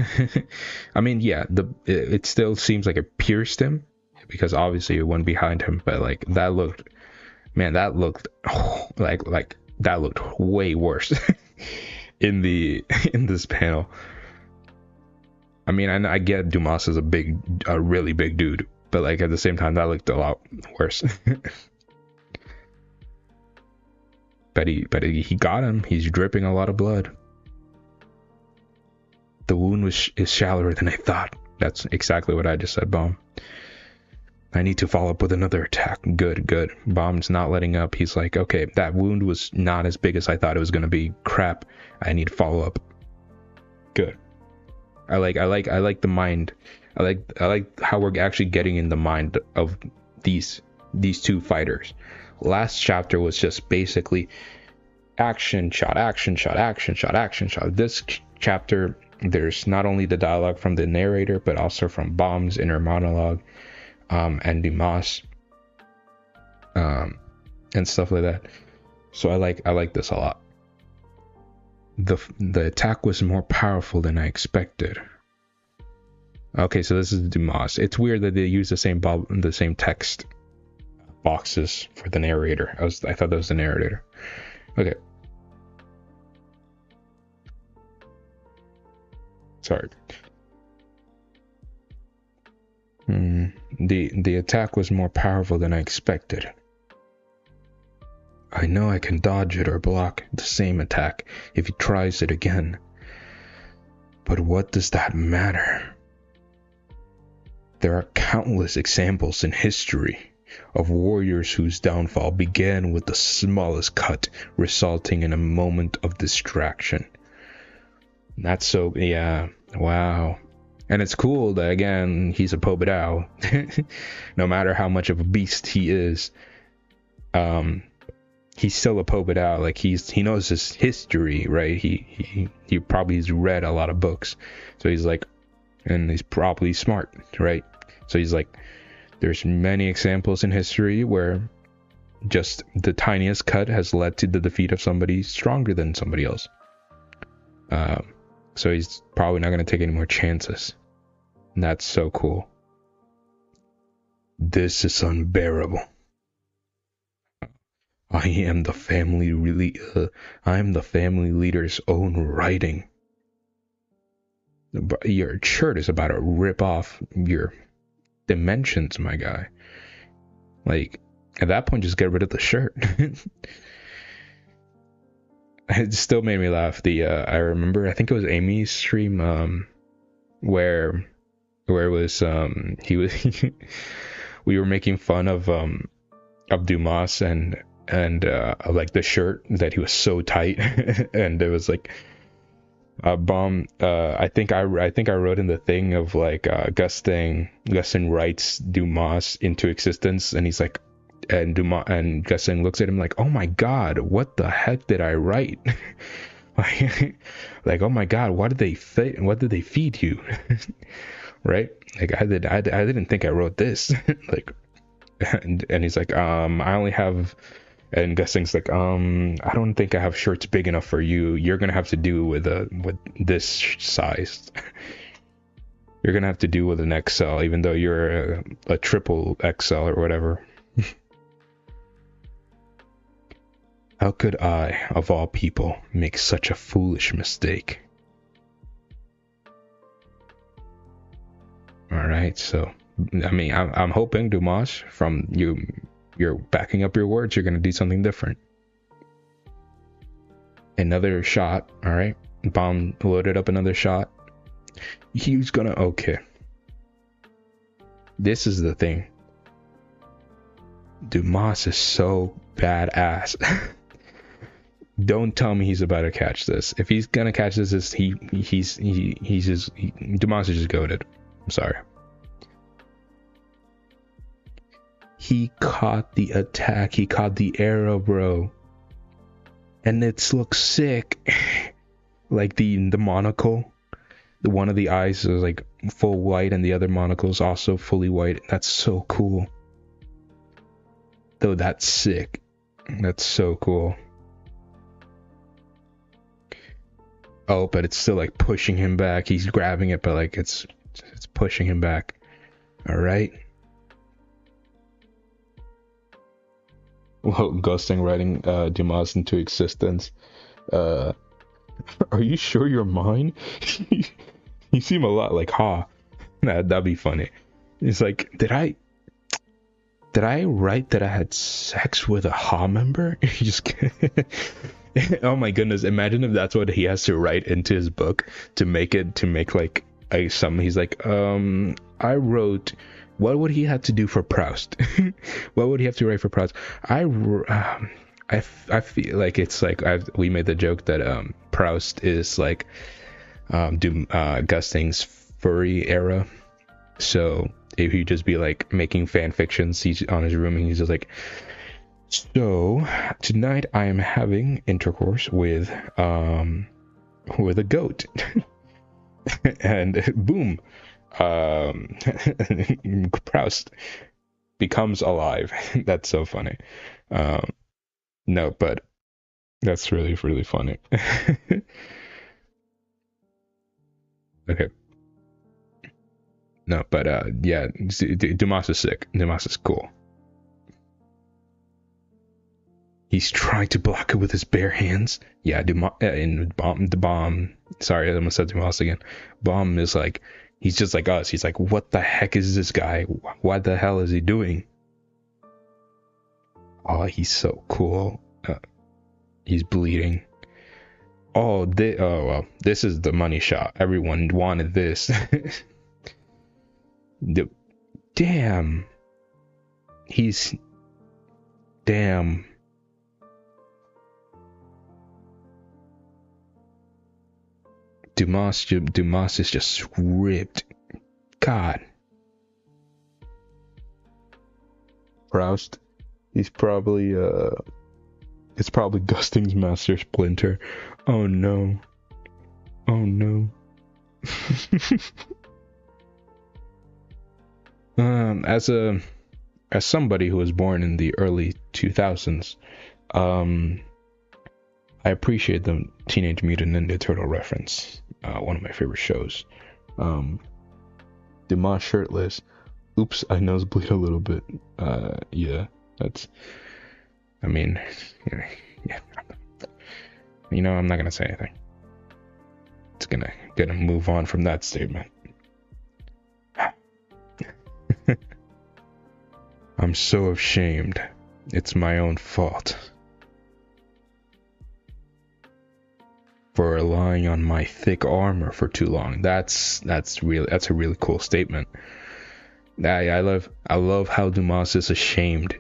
I mean, yeah, it still seems like it pierced him because obviously it went behind him, but like that looked, man, that looked like that looked way worse in this panel. I mean, I get Dumas is a really big dude, but like at the same time, that looked a lot worse. but he got him. He's dripping a lot of blood. The wound is shallower than I thought. That's exactly what I just said, Bomb. I need to follow up with another attack. Good. Bomb's not letting up. He's like, okay, that wound was not as big as I thought it was gonna be. Crap. I need to follow up. Good. I like the mind. I like how we're actually getting in the mind of these two fighters. Last chapter was just basically action shot. This chapter, there's not only the dialogue from the narrator, but also from Bomb's inner monologue, and Dumas, and stuff like that. So I like this a lot. The attack was more powerful than I expected. Okay, so this is Dumas. It's weird that they use the same text boxes for the narrator. I thought that was the narrator. Okay. Sorry. The attack was more powerful than I expected. I know I can dodge it or block the same attack if he tries it again. But what does that matter? There are countless examples in history of warriors whose downfall began with the smallest cut, resulting in a moment of distraction. That's so, yeah, wow. And it's cool that, again, he's a Pobedao. No matter how much of a beast he is, he's still a Pobedao. Like, he knows his history, right? He probably has read a lot of books. So he's like, and he's probably smart, right? So he's like, there's many examples in history where just the tiniest cut has led to the defeat of somebody stronger than somebody else. So he's probably not going to take any more chances. And that's so cool. This is unbearable. I am the family leader's own writing. Your shirt is about to rip off your dimensions, my guy. Like, at that point, just get rid of the shirt. It still made me laugh. I remember, I think it was Amy's stream, where it was, we were making fun of Dumas and like the shirt that he was so tight, and it was like, Bomb. I think I wrote in the thing of like Gustin writes Dumas into existence, and he's like, and Gustin looks at him like, oh my god, what the heck did I write? like, oh my god, what did they feed you? Right? Like, I didn't think I wrote this. Like, and he's like, I only have. And Gusting's like, I don't think I have shirts big enough for you. You're gonna have to do with this size. You're gonna have to do with an XL, even though you're a triple XL or whatever. How could I, of all people, make such a foolish mistake? All right, so I mean, I'm hoping, Dumas, from you're backing up your words, you're gonna do something different. Another shot, all right. Bomb loaded up another shot. He's gonna, okay. This is the thing. Dumas is so badass. Don't tell me he's about to catch this. If he's gonna catch this, Dumas is just goated. I'm sorry. He caught the attack. He caught the arrow, bro. And it looks sick. Like the monocle. The one of the eyes is like full white and the other monocle is also fully white. That's so cool. Though that's sick. That's so cool. Oh, but it's still like pushing him back. He's grabbing it, but like it's pushing him back. All right. Well, ghosting writing Dumas into existence. Are you sure you're mine? You seem a lot like Ha. That'd be funny. It's like, did I write that I had sex with a Ha member? Just oh my goodness! Imagine if that's what he has to write into his book to make like some. He's like, I wrote. What would he have to do for Proust? What would he have to write for Proust? I feel like it's like we made the joke that Proust is like Gusting's furry era. So if he'd just be like making fan fictions, he's on his room and he's just like, so tonight I am having intercourse with a goat. And boom, Proust becomes alive. That's so funny. No, but that's really funny. Okay. No, but yeah, Dumas is sick. Dumas is cool. He's trying to block it with his bare hands. Yeah, Dumas in the bomb. Sorry, I almost said Dumas again. Bomb is like, he's just like us. He's like, what the heck is this guy? What the hell is he doing? Oh, he's so cool. He's bleeding. Oh, well, this is the money shot. Everyone wanted this. Damn. Damn. Dumas is just ripped. God. Proust. He's probably it's probably Gusting's master splinter. Oh no. Oh no. As somebody who was born in the early 2000s, I appreciate the Teenage Mutant Ninja Turtle reference. One of my favorite shows. Dumas shirtless. Oops, I nosebleed a little bit. Yeah, that's. I mean, yeah. You know, I'm not gonna say anything. It's gonna move on from that statement. I'm so ashamed. It's my own fault for relying on my thick armor for too long. That's a really cool statement. I love how Dumas is ashamed,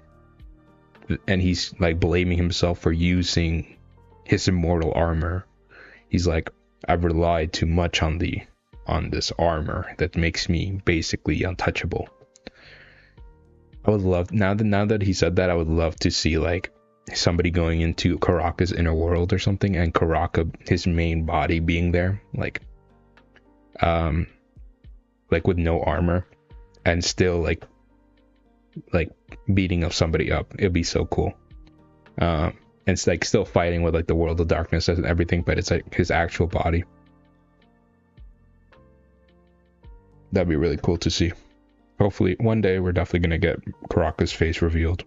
and he's like blaming himself for using his immortal armor. He's like, I've relied too much on this armor that makes me basically untouchable. I would love, now that he said that, I would love to see like somebody going into Karaka's inner world or something, and Karaka, his main body, being there, like with no armor and still like beating up somebody up. It'd be so cool. And it's like still fighting with like the world of darkness and everything, but it's like his actual body. That'd be really cool to see. Hopefully one day we're definitely gonna get Karaka's face revealed.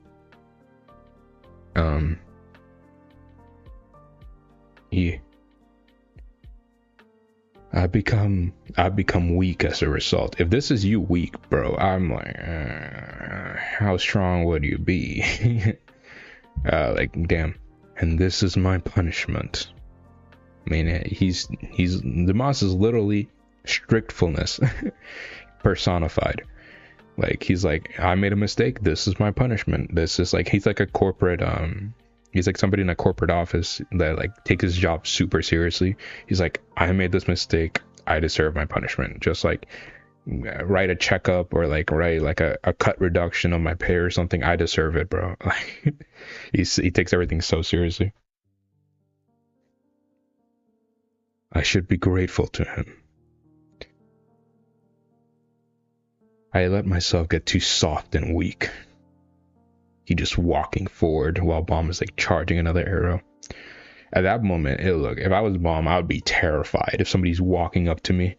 I've become weak as a result. If this is you weak, bro, I'm like, how strong would you be? Like, damn. And this is my punishment. I mean, Dumas is literally strictfulness personified. Like, he's like, I made a mistake, this is my punishment. This is like, he's like a corporate he's like somebody in a corporate office that like takes his job super seriously. He's like, I made this mistake, I deserve my punishment. Just like write a checkup or like write like a cut reduction on my pay or something, I deserve it, bro. Like, he takes everything so seriously. I should be grateful to him. I let myself get too soft and weak. He just walking forward while Bomb is like charging another arrow. At that moment, look, if I was Bomb, I would be terrified if somebody's walking up to me.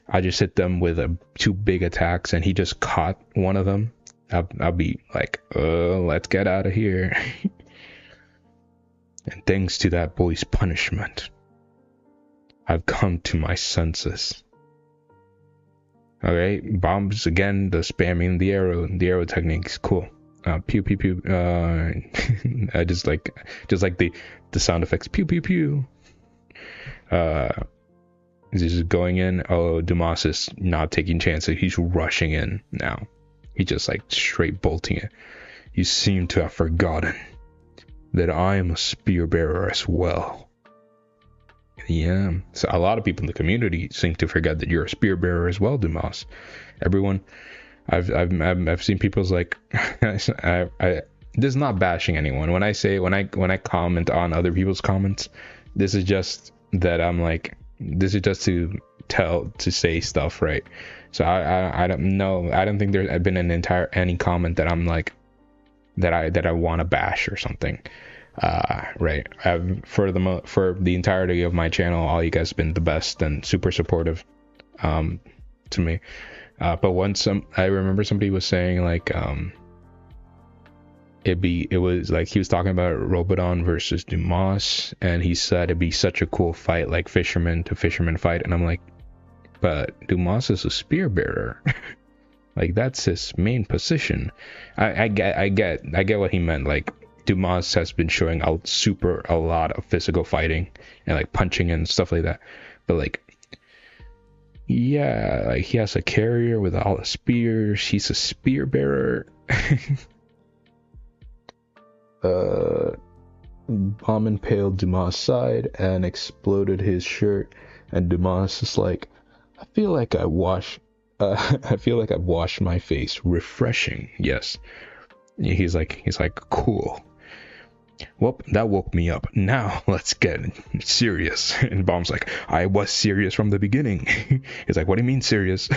I just hit them with two big attacks, and he just caught one of them. I'll be like, let's get out of here. And thanks to that boy's punishment, I've come to my senses. Okay, Bombs again, the spamming the arrow techniques, cool. Pew pew pew. I just like the sound effects. Pew pew pew. This is going in. Oh, Dumas is not taking chances. He's rushing in now. He's just like straight bolting it. You seem to have forgotten that I am a spear bearer as well. Yeah, so a lot of people in the community seem to forget that you're a spear bearer as well, Dumas. Everyone, I've seen people's like, this is not bashing anyone. When I comment on other people's comments, this is just that I'm like, this is just to say stuff, right? So I don't know. I don't think there's been any comment that I'm like that I want to bash or something. Right. For the entirety of my channel, all you guys have been the best and super supportive to me. But once I remember somebody was saying like it was like he was talking about Robodon versus Dumas, and he said it'd be such a cool fight, like fisherman to fisherman fight, and I'm like, but Dumas is a spear bearer. Like that's his main position. I get what he meant. Like Dumas has been showing out a lot of physical fighting and like punching and stuff like that, but like, yeah, like he has a carrier with all the spears. He's a spear bearer. Bomb impaled Dumas' side and exploded his shirt, and Dumas is like, I feel like I've washed my face. Refreshing. Yes. He's like, cool. Well, that woke me up. Now let's get serious. And Bomb's like, I was serious from the beginning. He's like, what do you mean serious?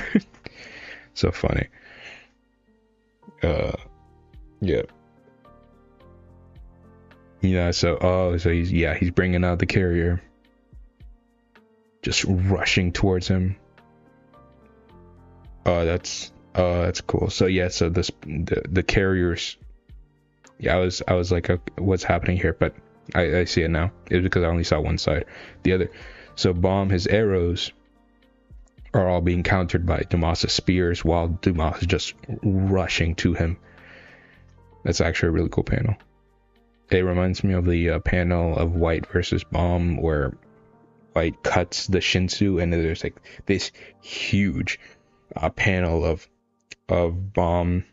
So funny. Yeah. Yeah, so he's bringing out the carrier. Just rushing towards him. That's cool. So yeah, so the carriers. Yeah, I was like, what's happening here? But I see it now. It's because I only saw one side. The other. So Bomb, his arrows are all being countered by Dumas' spears while Dumas is just rushing to him. That's actually a really cool panel. It reminds me of the panel of White versus Bomb where White cuts the Shinsu, and there's like this huge panel of Bomb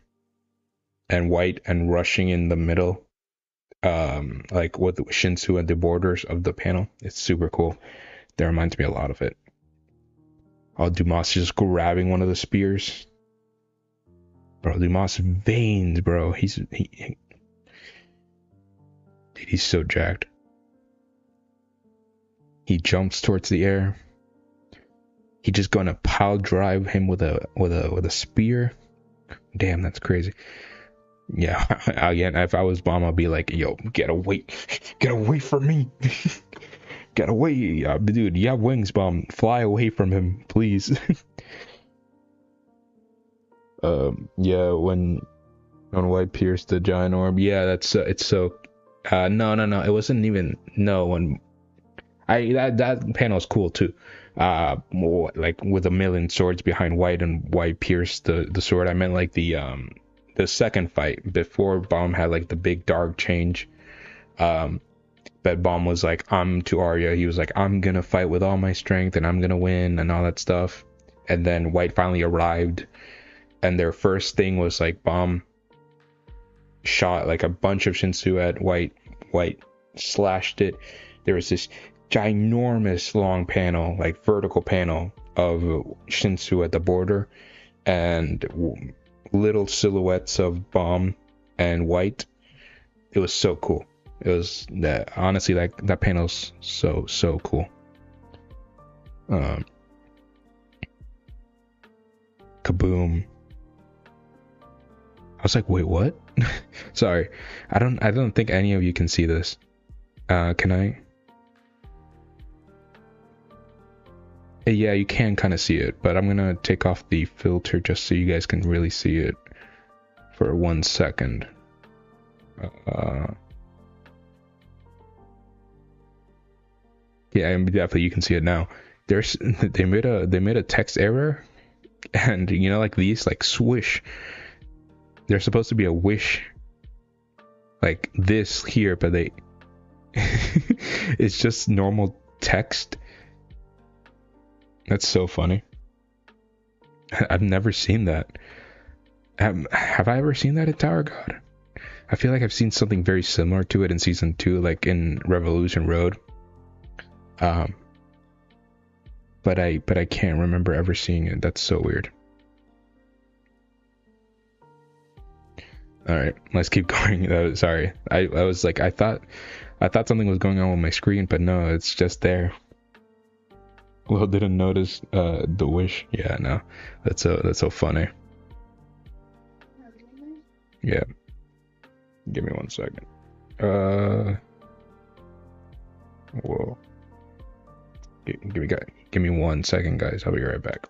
and White and rushing in the middle, like with the Shinsu at the borders of the panel. It's super cool. That reminds me a lot of it. Oh, Dumas just grabbing one of the spears. Bro, Dumas veins, bro. He's so jacked. He jumps towards the air. He just gonna pile drive him with a spear. Damn, that's crazy. Yeah, again, if I was Bomb, I'd be like, yo, get away from me. Get away, dude. You have wings, Bomb. Fly away from him, please. Yeah, when White pierced the giant orb. Yeah, that's it's so. No, it wasn't even. No, when that panel is cool too. More like with a million swords behind White, and White pierced the sword. I meant like the second fight before Bomb had like the big dark change. That Bomb was like, I'm to Arya. He was like, I'm gonna fight with all my strength and I'm gonna win and all that stuff. And then White finally arrived, and their first thing was like Bomb shot like a bunch of Shinsu at White. White slashed it. There was this ginormous long panel, like vertical panel of Shinsu at the border, and little silhouettes of Bomb and White. It was so cool. It was that, honestly, like that panel's so cool. Kaboom. I was like, wait, what? Sorry, I don't think any of you can see this. Can I? Yeah, you can kind of see it, but I'm gonna take off the filter just so you guys can really see it for 1 second. Yeah, and definitely you can see it now. They made a text error, and you know, like these, like swish. There's supposed to be a wish like this here, but they it's just normal text. That's so funny. I've never seen that. Have I ever seen that in Tower God? I feel like I've seen something very similar to it in season 2, like in Revolution Road. But I can't remember ever seeing it. That's so weird. All right, let's keep going. Sorry, I was like, I thought something was going on with my screen, but no, it's just there. Well, didn't notice the wish. Yeah, no, that's so funny. Yeah, give me 1 second. Whoa. Give me 1 second, guys. I'll be right back.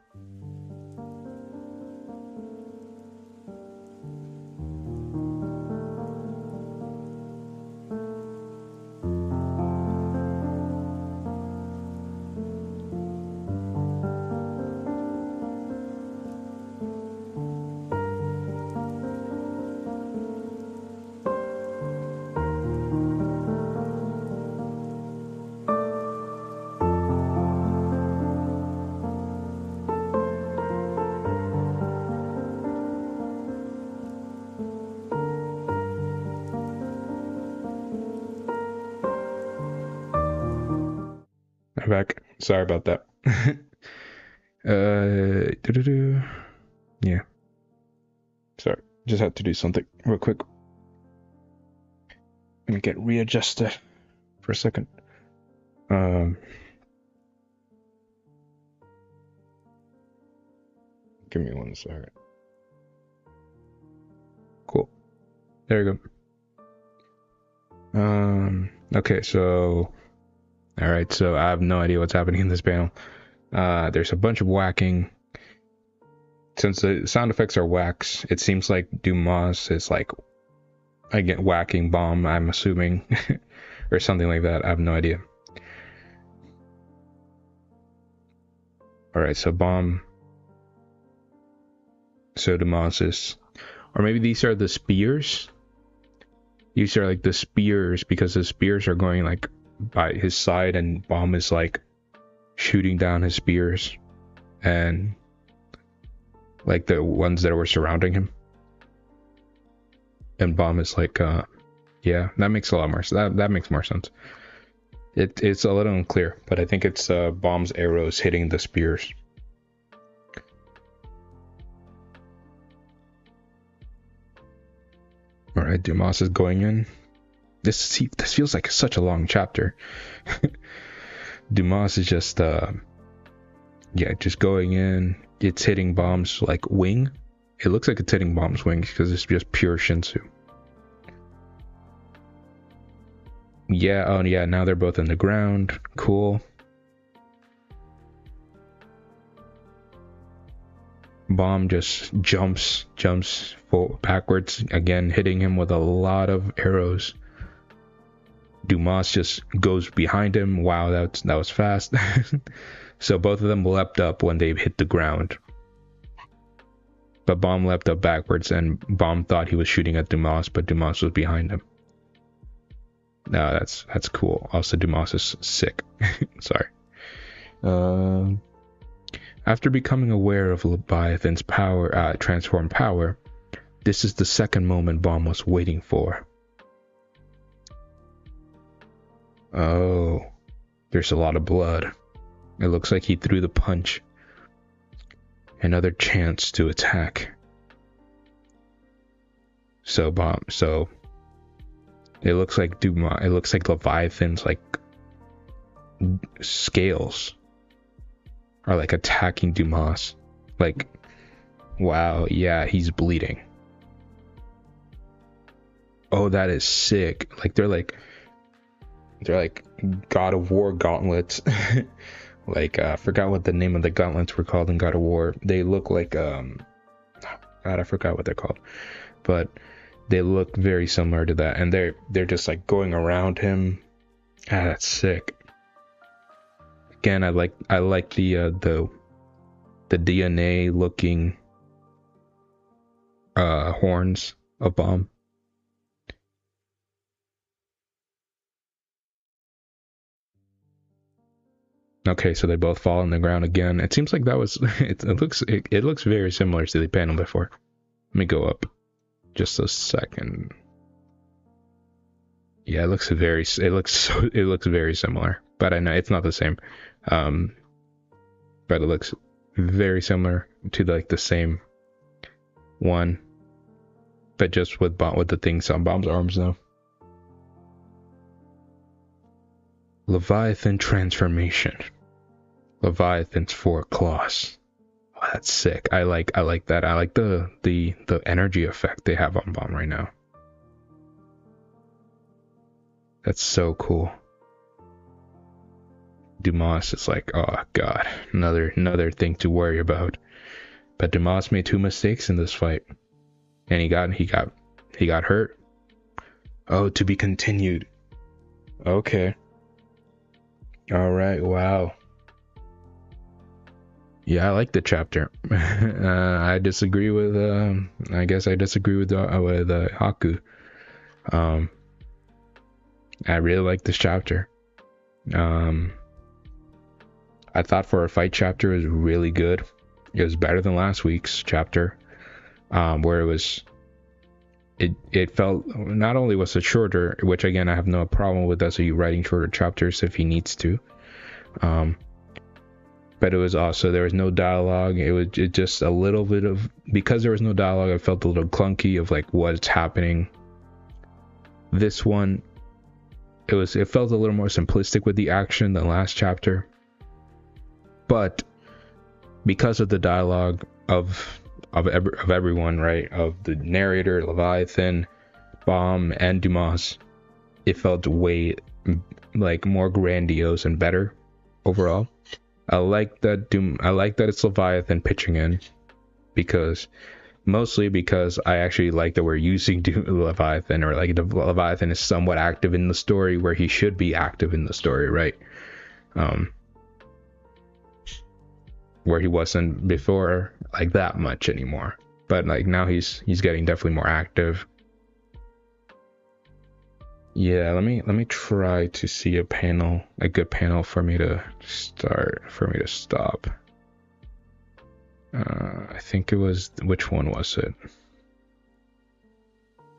I'm back. Sorry about that. Yeah. Sorry. Just had to do something real quick. Let me get readjusted for a second. Give me 1 second. Cool. There you go. Okay, so all right, so I have no idea what's happening in this panel. There's a bunch of whacking. Since the sound effects are whacks, it seems like Dumas is like, again, whacking Bomb, I'm assuming, or something like that. I have no idea. All right, so Bomb, so Dumas is, or maybe these are the spears. These are like the spears because the spears are going like by his side, and Bomb is like shooting down his spears, and like the ones that were surrounding him, and Bomb is like, yeah, that makes a lot more sense. That makes more sense. It's a little unclear, but I think it's Bomb's arrows hitting the spears. All right, Dumas is going in. This feels like such a long chapter. Dumas is just just going in. It's hitting Bomb's like wing. It looks like it's hitting Bomb's wings because it's just pure Shinsu. Yeah, oh yeah, now they're both in the ground. Cool. Bomb just jumps backwards, again hitting him with a lot of arrows. Dumas just goes behind him. Wow, that was fast. So both of them leapt up when they hit the ground. But Bomb leapt up backwards, and Bomb thought he was shooting at Dumas, but Dumas was behind him. No, that's cool. Also, Dumas is sick. Sorry. After becoming aware of Leviathan's power, transformed power, this is the second moment Bomb was waiting for. Oh, there's a lot of blood. It looks like he threw the punch. Another chance to attack. So it looks like Dumas. It looks like Leviathan's like scales are like attacking Dumas. Like, wow, yeah, he's bleeding. Oh, that is sick. Like they're like God of War gauntlets. Like I forgot what the name of the gauntlets were called in God of War. They look like God, I forgot what they're called, but they look very similar to that, and they're just like going around him. Ah, that's sick. Again, I like the DNA looking horns of Bomb. Okay, so they both fall on the ground again. It seems like that was it looks very similar to the panel before. Let me go up just a second. Yeah, it looks very similar, but I know it's not the same. But it looks very similar to like the same one, but just with the things on Bomb's arms now. Leviathan transformation. Leviathan's 4 claws. Oh, that's sick. I like that. I like the energy effect they have on Bomb right now. That's so cool. Dumas is like, oh god, another thing to worry about. But Dumas made 2 mistakes in this fight, and he got hurt. Oh, to be continued. Okay. All right. Wow. Yeah, I like the chapter. I disagree with. I guess I disagree with Haku. I really like this chapter. I thought for a fight chapter it was really good. It was better than last week's chapter, where it felt, not only was it shorter, which again I have no problem with SAU writing shorter chapters if he needs to, but it was also, there was no dialogue. It just a little bit of, because there was no dialogue, I felt a little clunky of like what's happening. This one, it felt a little more simplistic with the action than last chapter, but because of the dialogue of everyone, right, of the narrator, Leviathan, Bomb, and Dumas, it felt way like more grandiose and better overall. I like that it's Leviathan pitching in, mostly because I actually like that we're using Leviathan, or like the Leviathan is somewhat active in the story where he should be active in the story, right? Where he wasn't before like that much anymore, but like now he's getting definitely more active. Yeah, let me try to see a good panel for me to stop. I think it was, which one was it?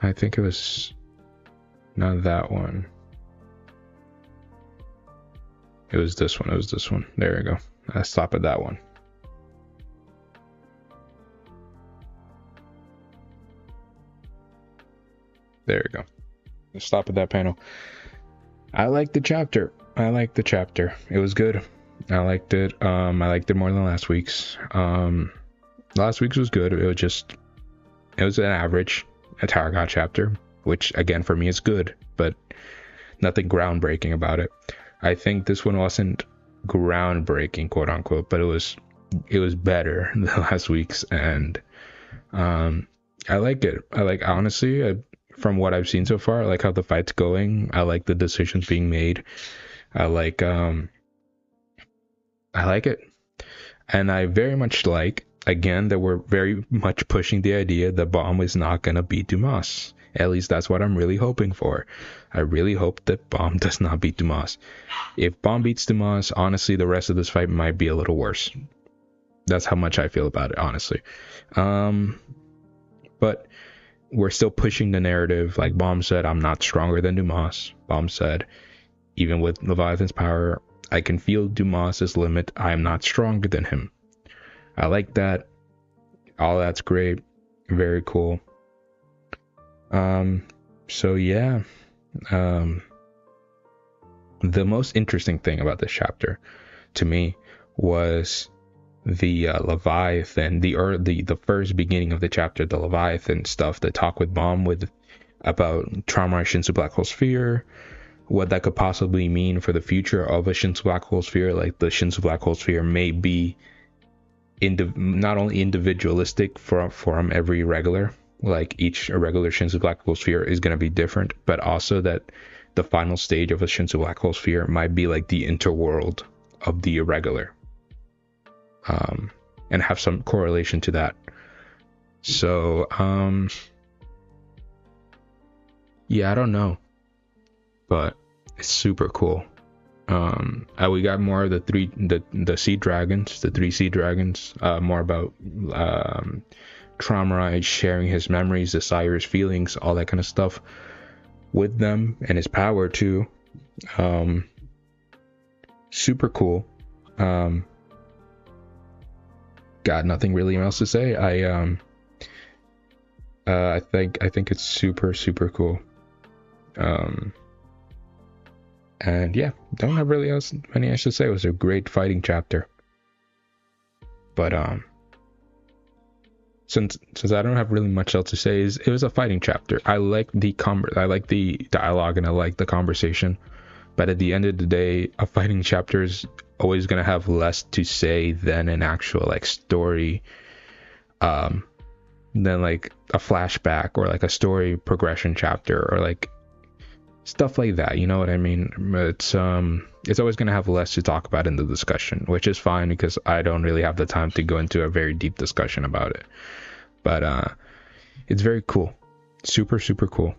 I think it was not that one. It was this one. There we go. Let's stop at that one. There we go. Let's stop at that panel. I liked the chapter. It was good. I liked it. I liked it more than last week's. Last week's was good. It was an average Tarragon chapter, which again for me is good, but nothing groundbreaking about it. I think this one wasn't groundbreaking, quote unquote, but it was better than last week's, and I like it. Honestly, from what I've seen so far, I like how the fight's going. I like the decisions being made. I like it. And I very much like, again, that we're very much pushing the idea that Bomb is not going to beat Dumas. At least that's what I'm really hoping for. I really hope that Bomb does not beat Dumas. If Bomb beats Dumas, honestly, the rest of this fight might be a little worse. That's how much I feel about it, honestly. But we're still pushing the narrative. Like Bomb said, I'm not stronger than Dumas. Bomb said, even with Leviathan's power, I can feel Dumas's limit. I am not stronger than him. I like that. All that's great. Very cool. So yeah. The most interesting thing about this chapter to me was the Leviathan, the first beginning of the chapter, the Leviathan stuff, the talk with Bomb about Traumar Shinsu Black Hole Sphere, what that could possibly mean for the future of a Shinsu black hole sphere. Like the Shinsu black hole sphere may be not only individualistic from every regular, like each irregular Shinsu black hole sphere is going to be different, but also that the final stage of a Shinsu black hole sphere might be like the interworld of the irregular, and have some correlation to that. So yeah, I don't know, but it's super cool. We got more of the sea dragons, the 3 sea dragons, more about Traumarai sharing his memories, the Sire's feelings, all that kind of stuff with them, and his power too. Super cool. Got nothing really else to say. I think it's super cool. And yeah, don't have really many else to say. It was a great fighting chapter. But since I don't have really much else to say, it was a fighting chapter. I like the dialogue and I like the conversation. But at the end of the day, a fighting chapter is always gonna have less to say than an actual like story, than like a flashback or like a story progression chapter or like stuff like that. You know what I mean? It's always gonna have less to talk about in the discussion, which is fine because I don't really have the time to go into a very deep discussion about it. But it's very cool, super cool,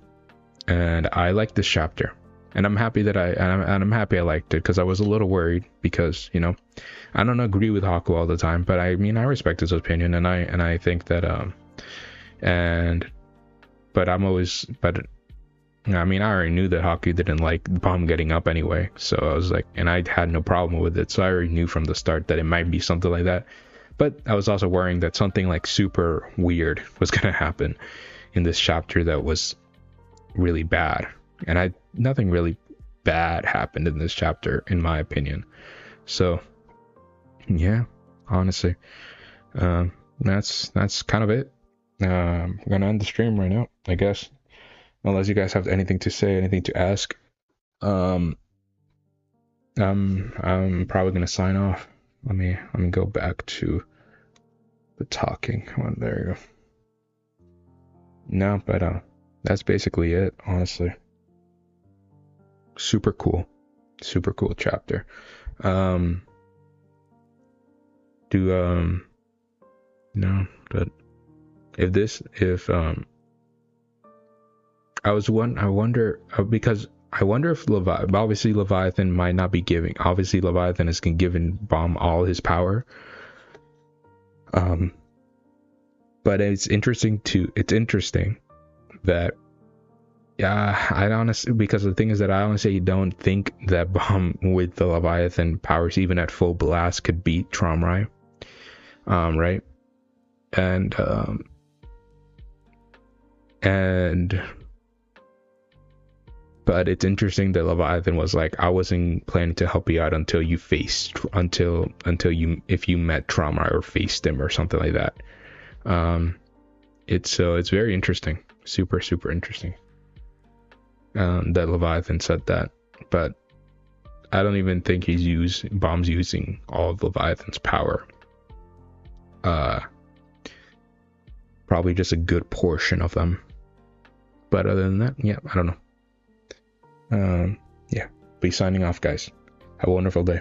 and I like this chapter. And I'm happy that I'm happy I liked it, because I was a little worried but I don't agree with Haku all the time, but I mean I respect his opinion, and I think that I mean I already knew that Haku didn't like Bomb getting up anyway, so I was like, and I had no problem with it, so I already knew from the start that it might be something like that. But I was also worrying that something like super weird was gonna happen in this chapter that was really bad. And nothing really bad happened in this chapter, in my opinion. So yeah, honestly, that's kind of it. I'm gonna end the stream right now, I guess, unless you guys have anything to say, anything to ask. I'm probably gonna sign off. Let me go back to the talking. Oh, there you go. No, but that's basically it, honestly. Super cool chapter. No, but I wonder if Leviathan might not be giving. Obviously, Leviathan is giving Bomb all his power. But it's interesting that. Yeah, I honestly, because the thing is that I honestly don't think that Bomb with the Leviathan powers, even at full blast, could beat Traumarai. Right? But it's interesting that Leviathan was like, I wasn't planning to help you out until you if you met Traumarai or faced him or something like that. It's very interesting, super interesting. That Leviathan said that, but I don't even think Bomb's using all of Leviathan's power. Probably just a good portion of them. But other than that, yeah, I don't know. Yeah, be signing off, guys. Have a wonderful day.